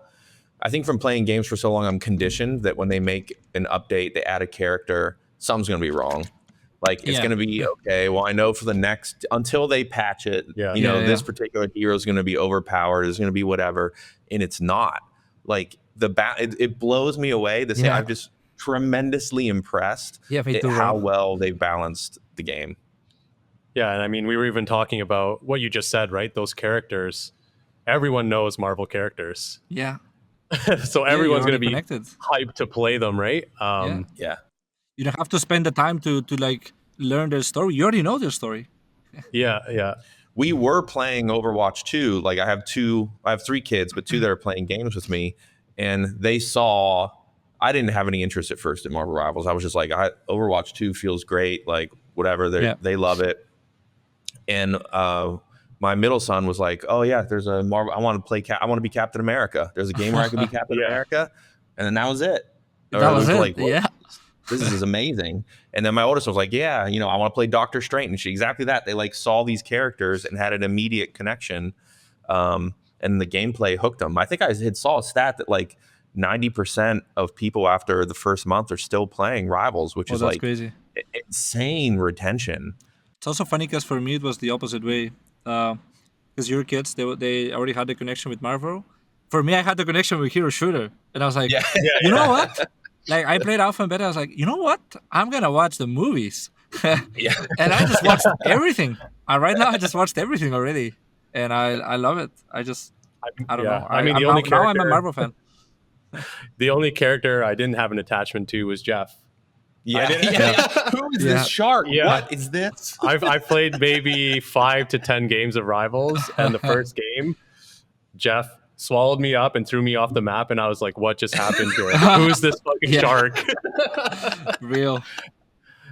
I think from playing games for so long, I'm conditioned that when they make an update, they add a character, something's going to be wrong. It's going to be, okay, well, I know for the next, until they patch it, this particular hero is going to be overpowered, is going to be whatever, and it's not. It blows me away. I'm just tremendously impressed at how well they balanced the game. Yeah, and I mean, we were even talking about what you just said, right? Those characters, everyone knows Marvel characters. Yeah. So everyone's going to be connected. hyped to play them, right? You don't have to spend the time to learn their story. You already know their story. Yeah. we were playing Overwatch 2. Like I have 3 kids, but 2 that are playing games with me, and they saw. I didn't have any interest at first in Marvel Rivals. I was just like, Overwatch 2 feels great. Like whatever, they love it. And my middle son was like, "Oh yeah, there's a Marvel. I want to play. I want to be Captain America. There's a game where I can be Captain America." And then that was it. That was it. Like, yeah. This is amazing. And then my oldest was like, "Yeah, I want to play Doctor Strange." And exactly that. They like saw these characters and had an immediate connection. And the gameplay hooked them. I think I had saw a stat that like 90% of people after the first month are still playing Rivals, which is like crazy. Insane retention. It's also funny because for me it was the opposite way. Because your kids, they already had the connection with Marvel. For me, I had the connection with Hero Shooter, and I was like, you know what? Like I played Alpha and Beta. I was like, you know what? I'm gonna watch the movies. And I just watched everything. Right now, I just watched everything already, and I love it. I don't know. I mean, now I'm a Marvel fan. The only character I didn't have an attachment to was Jeff. Yeah. Who is this shark? Yeah. What is this? I've played maybe 5 to 10 games of Rivals, and the first game, Jeff swallowed me up and threw me off the map, and I was like, "What just happened here? Who is this fucking shark?" Real.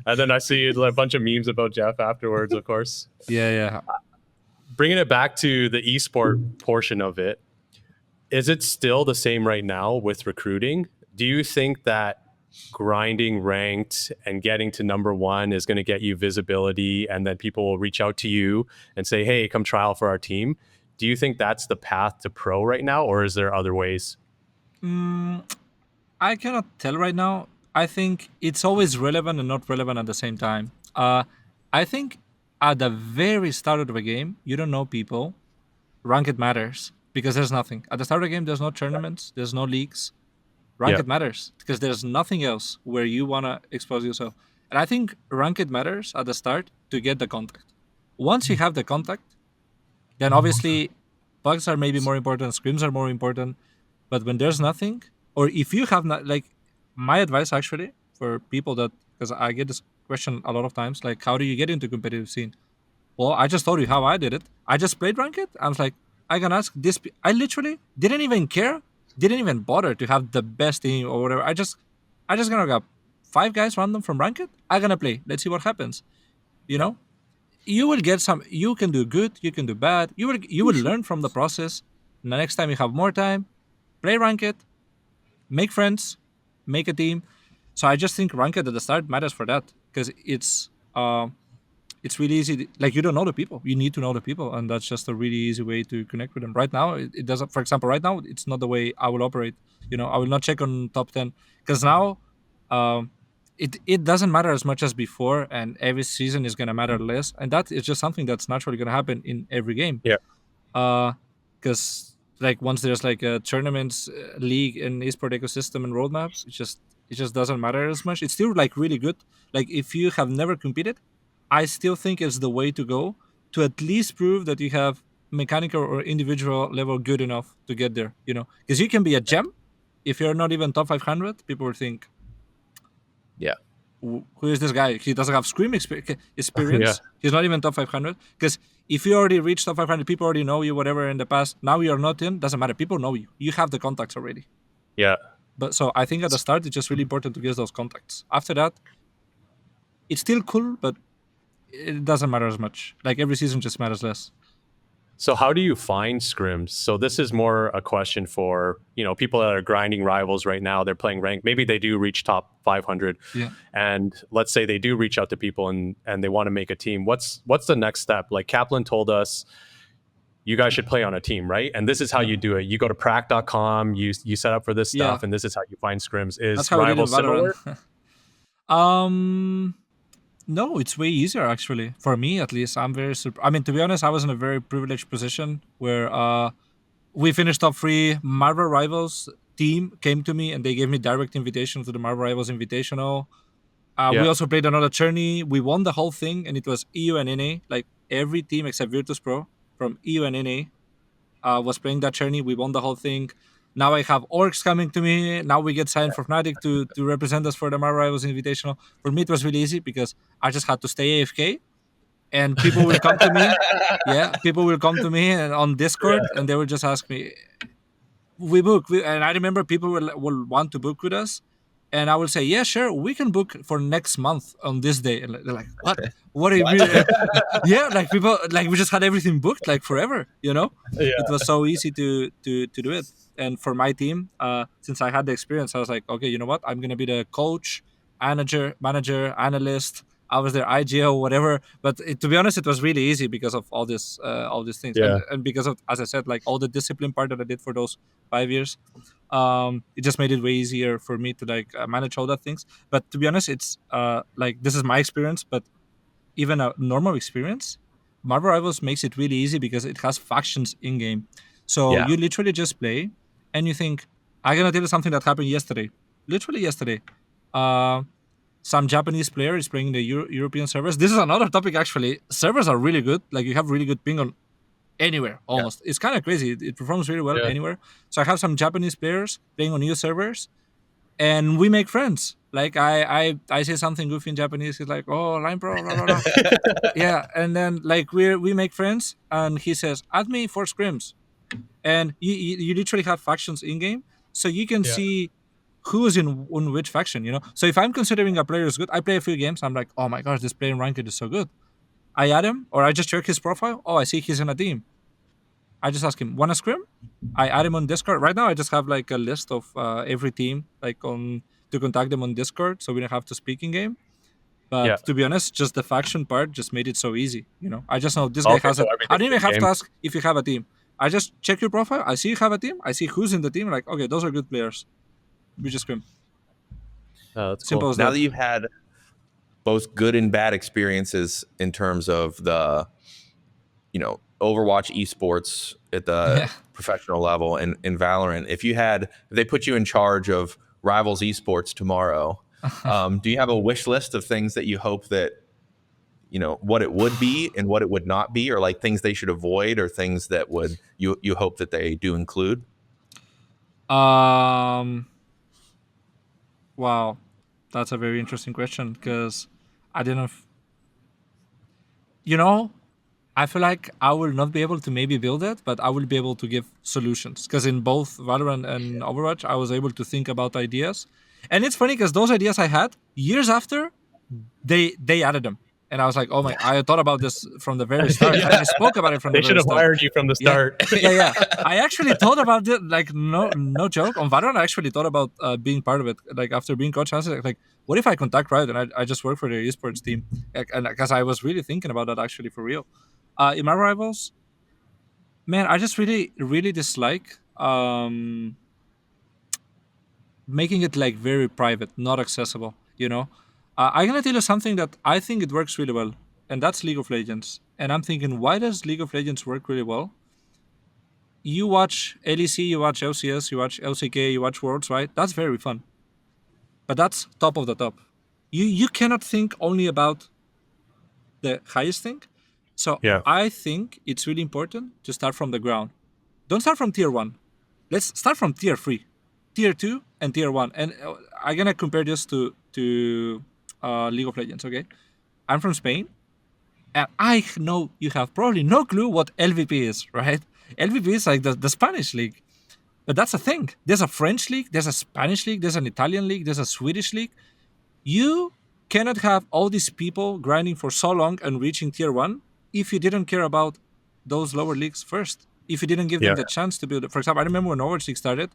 And then I see a bunch of memes about Jeff afterwards, of course. Yeah. Bringing it back to the esport portion of it, is it still the same right now with recruiting? Do you think that grinding ranked and getting to number 1 is going to get you visibility, and then people will reach out to you and say, "Hey, come trial for our team"? Do you think that's the path to pro right now, or is there other ways? I cannot tell right now. I think it's always relevant and not relevant at the same time. I think at the very start of the game, you don't know people. Ranked matters because there's nothing. At the start of the game, there's no tournaments, there's no leagues. Ranked matters because there's nothing else where you want to expose yourself. And I think ranked matters at the start to get the contact. Once you have the contact, then obviously bugs are maybe more important, scrims are more important. But when there's nothing, or if you have not, like my advice actually for people that, because I get this question a lot of times, like how do you get into competitive scene? Well, I just told you how I did it. I just played ranked. I was like, I can ask this. I literally didn't even care. Didn't even bother to have the best team or whatever. I just gonna grab 5 guys random from ranked. I'm gonna play. Let's see what happens. You will get some. You can do good. You can do bad. You will learn from the process. And the next time you have more time, play ranked, make friends, make a team. So I just think ranked at the start matters for that because it's really easy. Like you don't know the people. You need to know the people, and that's just a really easy way to connect with them. Right now, it doesn't. For example, right now, it's not the way I will operate. I will not check on top 10 because now, it doesn't matter as much as before, and every season is gonna matter less, and that is just something that's naturally gonna happen in every game. Yeah. Because like once there's like a tournaments, league, and esport ecosystem and roadmaps, it just doesn't matter as much. It's still like really good. Like if you have never competed, I still think it's the way to go to at least prove that you have mechanical or individual level good enough to get there, because you can be a gem. If you're not even top 500, people will think, who is this guy? He doesn't have scream experience. He's not even top 500. Because if you already reached top 500, people already know you, whatever in the past. Now you're not in, doesn't matter. People know you. You have the contacts already. Yeah. But so I think at the start, it's just really important to get those contacts. After that, it's still cool, but it doesn't matter as much. Like every season just matters less. So how do you find scrims? So this is more a question for, people that are grinding Rivals right now. They're playing ranked. Maybe they do reach top 500. Yeah. And let's say they do reach out to people and they want to make a team. What's the next step? Like Kaplan told us, you guys should play on a team, right? And this is how you do it. You go to prac.com, you set up for this stuff, and this is how you find scrims. Is Rivals similar? No, it's way easier actually. For me, at least, I'm very. I mean, to be honest, I was in a very privileged position where we finished top 3. Marvel Rivals team came to me and they gave me direct invitation to the Marvel Rivals Invitational. We also played another tourney. We won the whole thing, and it was EU and NA. Like every team except Virtus Pro from EU and NA was playing that tourney. We won the whole thing. Now I have orcs coming to me. Now we get signed for Fnatic to represent us for the Marvel Rivals Invitational. For me, it was really easy because I just had to stay AFK and people will come to me. Yeah, people will come to me and on Discord, and they will just ask me, and I remember people will want to book with us, and I will say, yeah, sure, we can book for next month on this day. And they're like, what do you mean? Yeah, like people, like we just had everything booked like forever, you know. Yeah. It was so easy to do it. And for my team, since I had the experience, I was like, okay, you know what, I'm gonna be the coach, manager, analyst. I was their IGO, whatever. But to be honest, it was really easy because of all these things, Yeah. and because of, as I said, like all the discipline part that I did for those 5 years. It just made it way easier for me to like manage all that things. But to be honest, it's like this is my experience, but even a normal experience, Marvel Rivals makes it really easy because it has factions in game. So Yeah. you literally just play and you think, I'm gonna tell you something that happened yesterday. Literally yesterday. Some Japanese player is playing the European servers. This is another topic actually. Servers are really good. Like you have really good ping on anywhere almost. It's kind of crazy. It performs really well Yeah. anywhere. So I have some Japanese players playing on new servers, and we make friends. Like I say something goofy in Japanese. He's like, "Oh, Linepro, blah blah blah." Yeah, and then like we make friends, and he says, "Add me for scrims," and you literally have factions in game, so you can Yeah. see who's in which faction. You know, so if I'm considering a player is good, I play a few games. I'm like, "Oh my gosh, this player in ranked is so good." I add him, or I just check his profile. Oh, I see he's in a team. I just ask him, "Wanna scrim?" I add him on Discord. Right now, I just have like a list of every team, like on to contact them on Discord, so we don't have to speak in game. But Yeah. to be honest, just the faction part just made it so easy. You know, I just know this guy Okay, has so it. I everything's don't even have in-game. to ask if you have a team. I just check your profile. I see you have a team. I see who's in the team. Like, okay, those are good players. We just scrim. Oh, that's Simple cool. as Now that. that you've had both good and bad experiences in terms of the, Overwatch esports at the Yeah. professional level and in Valorant, if they put you in charge of Rivals esports tomorrow, do you have a wish list of things that you hope that, what it would be and what it would not be, or like things they should avoid, or things that would you hope that they do include? Wow, that's a very interesting question because I don't know if you know. I feel like I will not be able to maybe build it, but I will be able to give solutions. Because in both Valorant and Overwatch, I was able to think about ideas. And it's funny because those ideas I had years after, they added them. And I was like, oh my, I thought about this from the very start. I spoke about it from They the should very have start. hired you from the Yeah, start. yeah. I actually thought about it, like no joke. On Valorant, I actually thought about being part of it. Like after being coach, I was like, what if I contact Riot and I just work for their esports team? And because I was really thinking about that actually for real. In my rivals, man, I just really dislike making it like very private, not accessible. You know, I'm gonna tell you something that I think it works really well, and that's League of Legends. And I'm thinking, why does League of Legends work really well? You watch LEC, you watch LCS, you watch LCK, you watch Worlds, right? That's very fun. But that's top of the top. You cannot think only about the highest thing. So Yeah. I think it's really important to start from the ground. Don't start from tier 1. Let's start from tier 3, tier 2, and tier 1. And I'm gonna compare this to League of Legends. Okay, I'm from Spain, and I know you have probably no clue what LVP is, right? LVP is like the Spanish league. But that's a thing. There's a French league, there's a Spanish league, there's an Italian league, there's a Swedish league. You cannot have all these people grinding for so long and reaching tier 1 if you didn't care about those lower leagues first. If you didn't give them Yeah. the chance to build it. For example, I remember when Overwatch League started,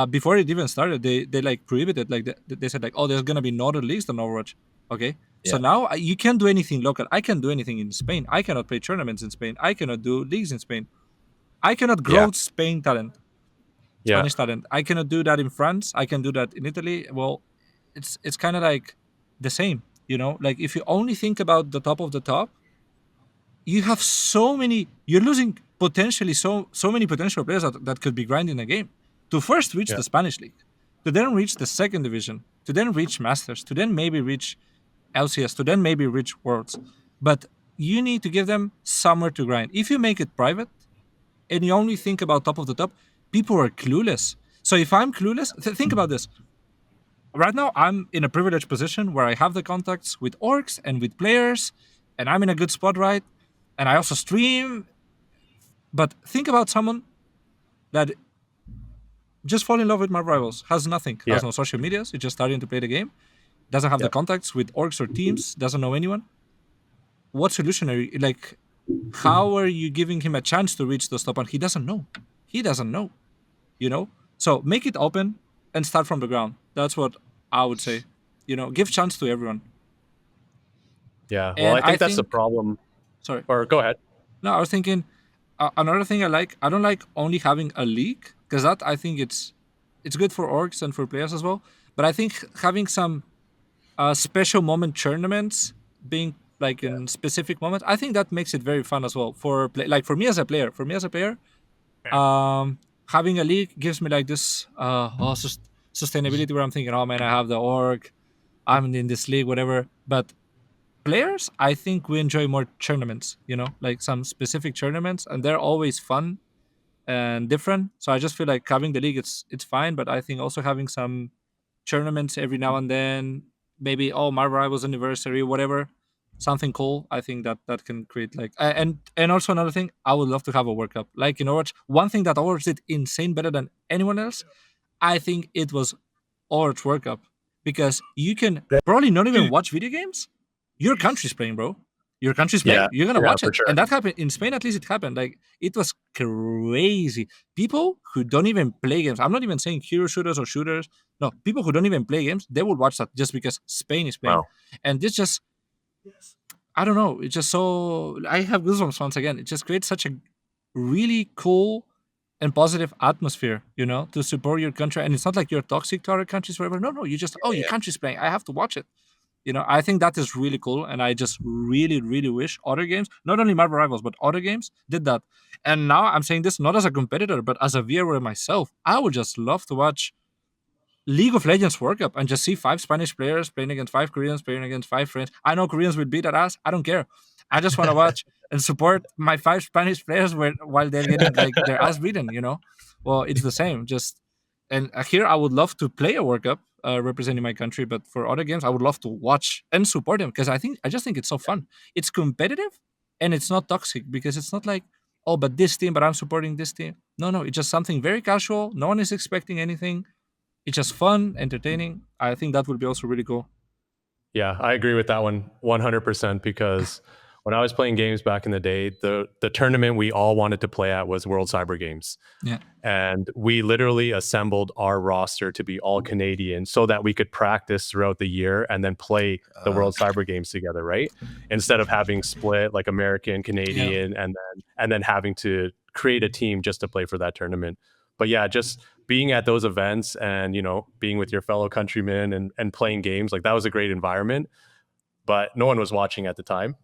before it even started, they like prohibited, like they said like, oh, there's gonna be no other leagues than Overwatch. Okay, so Yeah. now you can't do anything local. I can't do anything in Spain. I cannot play tournaments in Spain. I cannot do leagues in Spain. I cannot grow Spain talent. Yeah. Spanish talent. I cannot do that in France. I can do that in Italy. Well, it's kind of like the same, you know. Like if you only think about the top of the top, you have so many. You're losing potentially so many potential players that could be grinding the game to first reach Yeah. the Spanish league, to then reach the second division, to then reach Masters, to then maybe reach LCS, to then maybe reach Worlds. But you need to give them somewhere to grind. If you make it private and you only think about top of the top, people are clueless. So if I'm clueless, think about this. Right now, I'm in a privileged position where I have the contacts with orgs and with players, and I'm in a good spot, right? And I also stream. But think about someone that just fall in love with Marvel Rivals, has nothing, Yeah. has no social medias, is just starting to play the game, doesn't have the contacts with orgs or teams, doesn't know anyone. What solution are you, like, how are you giving him a chance to reach those top? And he doesn't know. He doesn't know, you know? So make it open and start from the ground. That's what I would say. You know, give chance to everyone. Yeah. Well, And I think that's the problem. Sorry. Or go ahead. No, I was thinking another thing I don't like only having a league, because that I think it's good for orgs and for players as well. But I think having some special moment tournaments being like in specific moments, I think that makes it very fun as well for like for me as a player. Having a league gives me like this sustainability where I'm thinking, oh man, I have the org, I'm in this league, whatever. But players, I think we enjoy more tournaments, you know, like some specific tournaments, and they're always fun and different. So I just feel like having the league, it's fine, but I think also having some tournaments every now and then, maybe Marvel Rivals anniversary, whatever, something cool. I think that can create like and also another thing, I would love to have a World Cup. Like in Overwatch, one thing that Overwatch did insane better than anyone else, I think it was Overwatch World Cup, because you can probably not even watch video games. Your country's playing, bro. Your country's playing. Yeah. You're gonna Yeah, watch for it, sure. and that happened in Spain. At least it happened. Like it was crazy. People who don't even play games. I'm not even saying hero shooters or shooters. No, people who don't even play games, they will watch that just because Spain is playing. Wow. And this just, I don't know. It's just so, I have goosebumps once again. It just creates such a really cool and positive atmosphere, you know, to support your country. And it's not like you're toxic to other countries, whatever. No, you just, your country's playing, I have to watch it. You know, I think that is really cool, and I just really, really wish other games, not only Marvel Rivals, but other games did that. And now I'm saying this not as a competitor, but as a viewer myself. I would just love to watch League of Legends World Cup and just see 5 Spanish players playing against 5 Koreans, playing against 5 French. I know Koreans will beat that ass. I don't care. I just want to watch and support my 5 Spanish players while they're getting like their ass beaten, you know? Well, it's the same. Just, and here I would love to play a World Cup representing my country, but for other games, I would love to watch and support them, because I just think it's so fun. It's competitive and it's not toxic, because it's not like, oh, but this team, but I'm supporting this team. No, it's just something very casual. No one is expecting anything. It's just fun, entertaining. I think that would be also really cool. Yeah, I agree with that one 100%, because when I was playing games back in the day, the tournament we all wanted to play at was World Cyber Games. Yeah. And we literally assembled our roster to be all Canadian so that we could practice throughout the year and then play the World Cyber Games together, right? Instead of having split like American, Canadian, and then having to create a team just to play for that tournament. But yeah, just being at those events and, you know, being with your fellow countrymen and playing games, like that was a great environment. But no one was watching at the time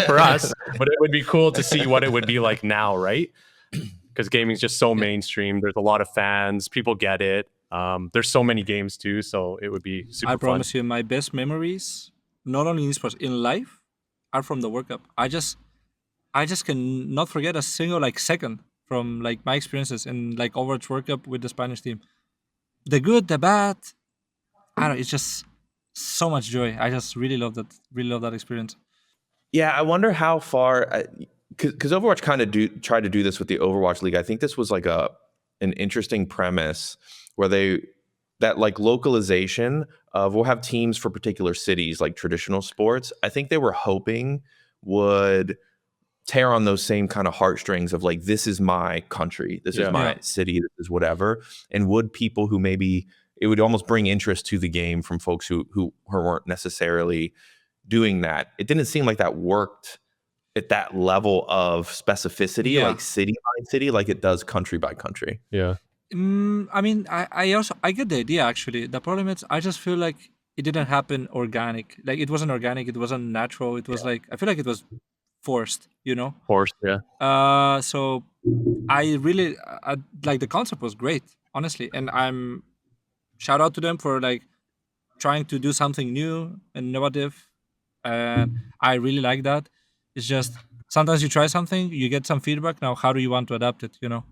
for us. But it would be cool to see what it would be like now, right? Because gaming is just so mainstream. There's a lot of fans. People get it. There's so many games too, so it would be super I fun. promise you, my best memories, not only in esports, in life, are from the World Cup. I just can not forget a single like second from like my experiences in like Overwatch World Cup with the Spanish team. The good, the bad, I don't know. It's just so much joy. I just really love that. Really love that experience. Yeah, I wonder how far, because Overwatch kind of tried to do this with the Overwatch League. I think this was like an interesting premise where that like localization of, we'll have teams for particular cities like traditional sports. I think they were hoping would tear on those same kind of heartstrings of like, this is my country, this is my city, this is whatever. And would people who maybe, it would almost bring interest to the game from folks who weren't necessarily doing that. It didn't seem like that worked at that level of specificity, like city by city, like it does country by country. Yeah. I mean, I get the idea actually. The problem is, I just feel like it didn't happen organic. Like it wasn't organic. It wasn't natural. It was like, I feel like it was forced, you know? Forced, yeah. So I really like the concept was great, honestly, and I'm shout out to them for like trying to do something new and innovative, and I really like that. It's just sometimes you try something, you get some feedback. Now, how do you want to adapt it? You know,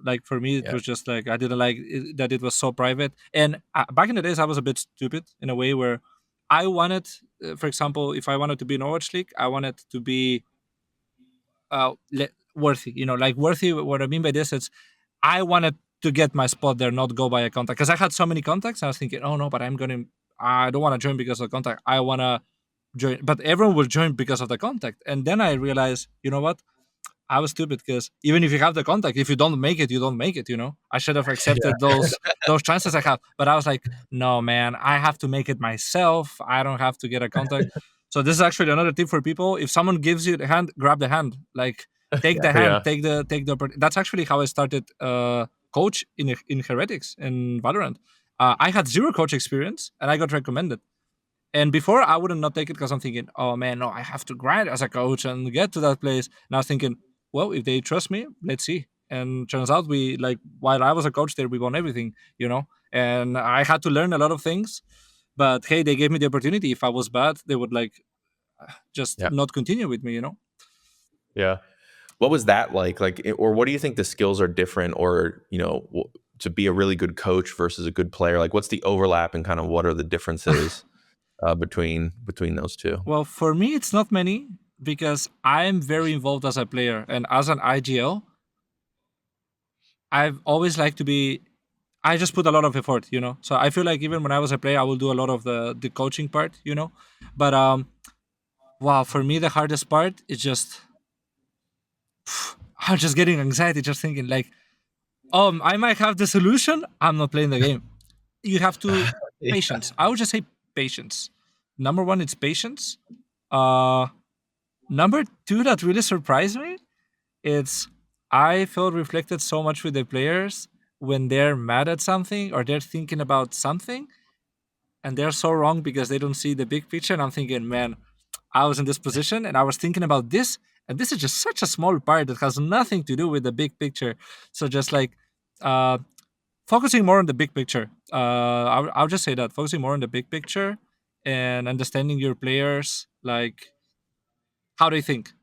like for me, it was just like I didn't like that it was so private. And back in the days, I was a bit stupid in a way where I wanted for example, if I wanted to be in Overwatch League, I wanted to be worthy. Like worthy. What I mean by this, it's I wanted to get my spot there, not go by a contact, because I had so many contacts. I was thinking, oh no, but I don't want to join because of the contact. I want to join, but everyone will join because of the contact. And then I realized, you know what? I was stupid, because even if you have the contact, if you don't make it, you don't make it. I should have accepted those chances I have. But I was like, no, man, I have to make it myself. I don't have to get a contact. So this is actually another tip for people. If someone gives you the hand, grab the hand. Like take the hand, take the. That's actually how I started coach in Heretics in VALORANT. I had zero coach experience, and I got recommended. And before, I wouldn't not take it, because I'm thinking, oh man, no, I have to grind as a coach and get to that place. And I was thinking, well, if they trust me, let's see. And turns out while I was a coach there, we won everything, and I had to learn a lot of things. But hey, they gave me the opportunity. If I was bad, they would just not continue with me, Yeah. What was that like? Or what do you think the skills are different, or, to be a really good coach versus a good player? Like, what's the overlap and kind of what are the differences between those two? Well, for me, it's not many, because I'm very involved as a player, and as an IGL, I've always liked to be. I just put a lot of effort, So I feel like even when I was a player, I will do a lot of the coaching part, But wow, for me the hardest part is just I'm just getting anxiety just thinking I might have the solution. I'm not playing the game. You have to patience. I would just say patience. Number one, it's patience. Number two, that really surprised me, it's I felt reflected so much with the players when they're mad at something or they're thinking about something, and they're so wrong because they don't see the big picture. And I'm thinking, man, I was in this position and I was thinking about this, and this is just such a small part that has nothing to do with the big picture. So just focusing more on the big picture. I'll just say that, focusing more on the big picture and understanding your players, how they think,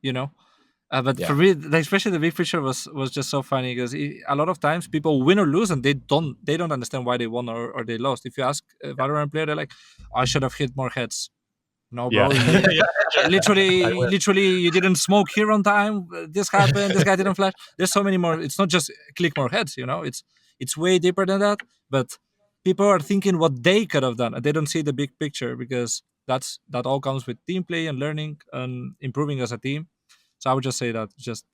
But for me, especially the big picture was just so funny, because a lot of times people win or lose and they don't understand why they won or they lost. If you ask a VALORANT player, they're like, I should have hit more heads. No, bro. Literally, you didn't smoke here on time. This happened. This guy didn't flash. There's so many more. It's not just click more heads. It's way deeper than that. But people are thinking what they could have done, and they don't see the big picture, because that all comes with team play and learning and improving as a team. So I would just say that just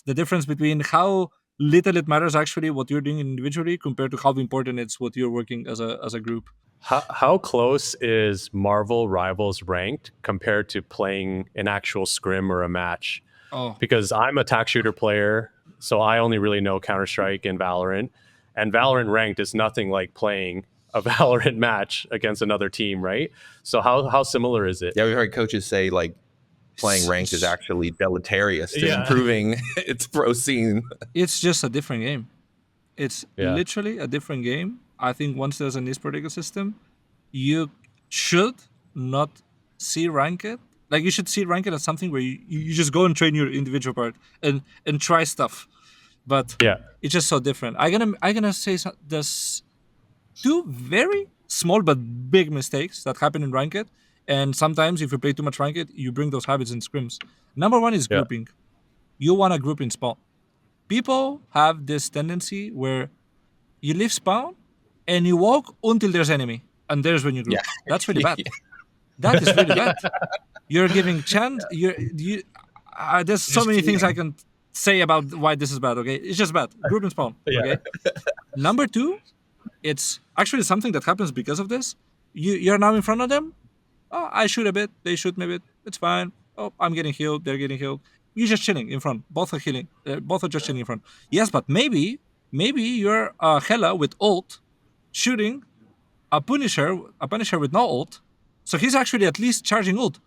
the difference between how little it matters actually what you're doing individually compared to how important it's what you're working as a group. How close is Marvel Rivals ranked compared to playing an actual scrim or a match? Oh, Because I'm a tac shooter player, so I only really know Counter-Strike and Valorant. And Valorant ranked is nothing like playing a Valorant match against another team, right? So how similar is it? Yeah, we've heard coaches say playing ranked is actually deleterious to improving its pro scene. It's just a different game. It's literally a different game. I think once there's an esports ecosystem, you should not see ranked. You should see ranked as something where you just go and train your individual part and try stuff. But it's just so different. I'm gonna say there's two very small but big mistakes that happen in ranked. And sometimes if you play too much ranked, you bring those habits in scrims. Number one is grouping. You want to group in spawn. People have this tendency where you leave spawn and you walk until there's enemy, and there's when you group. That's really bad. That is really bad. You're giving chance. There's so many things I can say about why this is bad. Okay, it's just bad. Group and spawn. Okay. Number two, it's actually something that happens because of this. You're now in front of them. Oh, I shoot a bit. They shoot me a bit. It's fine. Oh, I'm getting healed. They're getting healed. You're just chilling in front. Both are healing. Both are just chilling in front. Yes, but maybe you're Hela with ult shooting a Punisher with no ult. So he's actually at least charging ult.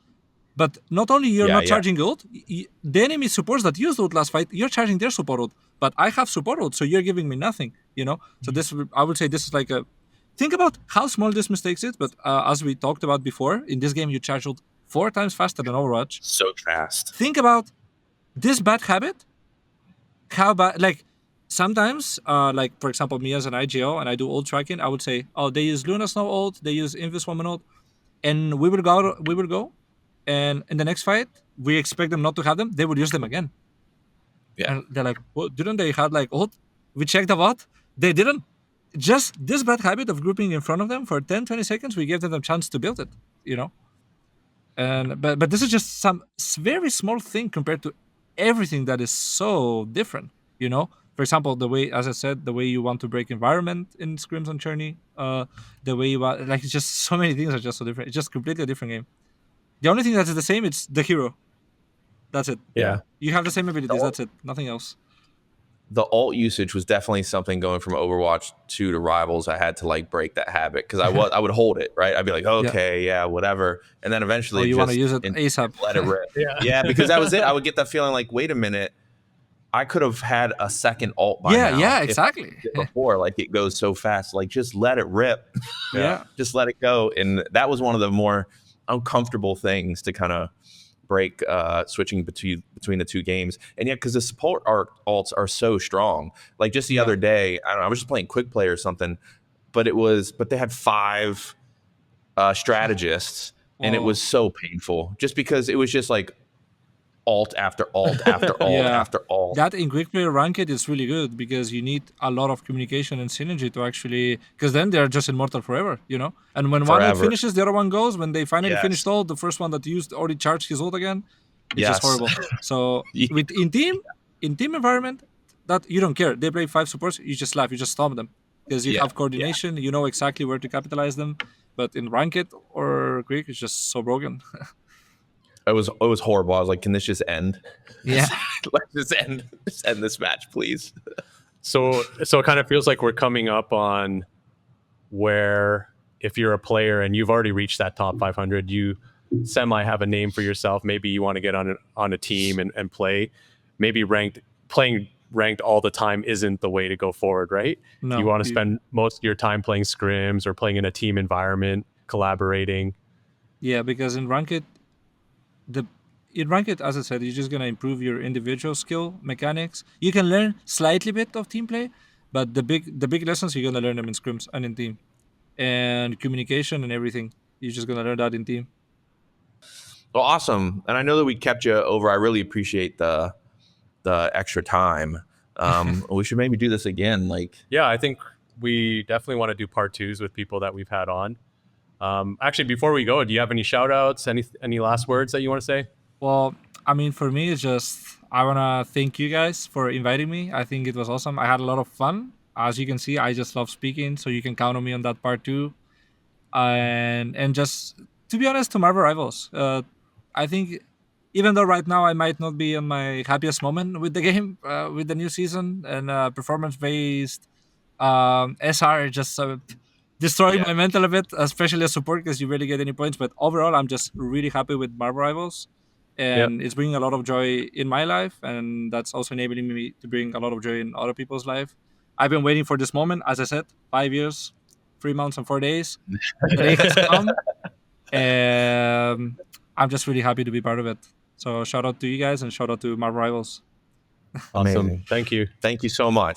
But not only you're not charging ult, the enemy supports that used ult last fight, you're charging their support ult. But I have support ult, so you're giving me nothing. So this, I would say, this is like a. Think about how small this mistake is. But as we talked about before, in this game you charge ult 4 times faster than Overwatch. So fast. Think about this bad habit. How bad? Sometimes, for example, me as an IGO and I do ult tracking, I would say, oh, they use Luna's no ult, they use Invis woman ult, and we will go, and in the next fight we expect them not to have them. They would use them again. Yeah. And they're like, well, didn't they have like ult? We checked the bot. They didn't. Just this bad habit of grouping in front of them for 10-20 seconds, we gave them the chance to build it, you know. And but this is just some very small thing compared to everything that is so different, you know. For example, the way, as I said, the way you want to break environment in scrims on Journey, the way you want, like, it's just so many things are just so different. It's just completely a different game. The only thing that is the same, it's the hero. That's it. Yeah. You have the same abilities. That's it. Nothing else. The ult usage was definitely something going from Overwatch 2 to Rivals. I had to like break that habit because I would hold it, right? I'd be like, okay, yeah, whatever. And then eventually you want to use it ASAP. Let it rip. Yeah, because that was it. I would get that feeling like, wait a minute, I could have had a second ult by now. Yeah, exactly. Before, like, it goes so fast. Like, just let it rip. Yeah. Just let it go. And that was one of the more uncomfortable things to kind of break, switching between the two games. And yet, because the support alts are so strong. Like, just the other day, I don't know, I was just playing quick play or something, but they had 5 strategists, and it was so painful just because it was just like alt after alt after alt after alt. That in quick play ranked is really good because you need a lot of communication and synergy to actually, because then they're just immortal forever, you know. And when one finishes, the other one goes. When they finally finished ult, the first one that used already charged his ult again. It's just horrible. So with in team environment, that you don't care. They play 5 supports, you just laugh, you just stomp them because you have coordination. You know exactly where to capitalize them. But in ranked or quick, it's just so broken. It was horrible. I was like, can this just end? Yeah. Let's just end this match, please. So it kind of feels like we're coming up on where if you're a player and you've already reached that top 500, you semi have a name for yourself. Maybe you want to get on a team and play. Maybe playing ranked all the time isn't the way to go forward, right? No, you want to spend most of your time playing scrims or playing in a team environment, collaborating. Yeah, because in ranked, as I said, you're just gonna improve your individual skill mechanics. You can learn slightly bit of team play, but the big lessons you're gonna learn them in scrims and in team, and communication and everything. You're just gonna learn that in team. Well, awesome. And I know that we kept you over. I really appreciate the extra time. We should maybe do this again. Yeah, I think we definitely want to do part 2s with people that we've had on. Actually, before we go, do you have any shout outs, any last words that you want to say? Well, I mean, for me, it's just, I want to thank you guys for inviting me. I think it was awesome. I had a lot of fun. As you can see, I just love speaking, so you can count on me on that part too. And just, to be honest, to Marvel Rivals, I think even though right now I might not be in my happiest moment with the game, with the new season and performance-based SR just destroying my mental a bit, especially as support because you rarely get any points. But overall, I'm just really happy with Marvel Rivals. And it's bringing a lot of joy in my life, and that's also enabling me to bring a lot of joy in other people's life. I've been waiting for this moment, as I said, 5 years, 3 months, and 4 days. The day has come, and I'm just really happy to be part of it. So shout out to you guys and shout out to Marvel Rivals. Awesome. Thank you. Thank you so much.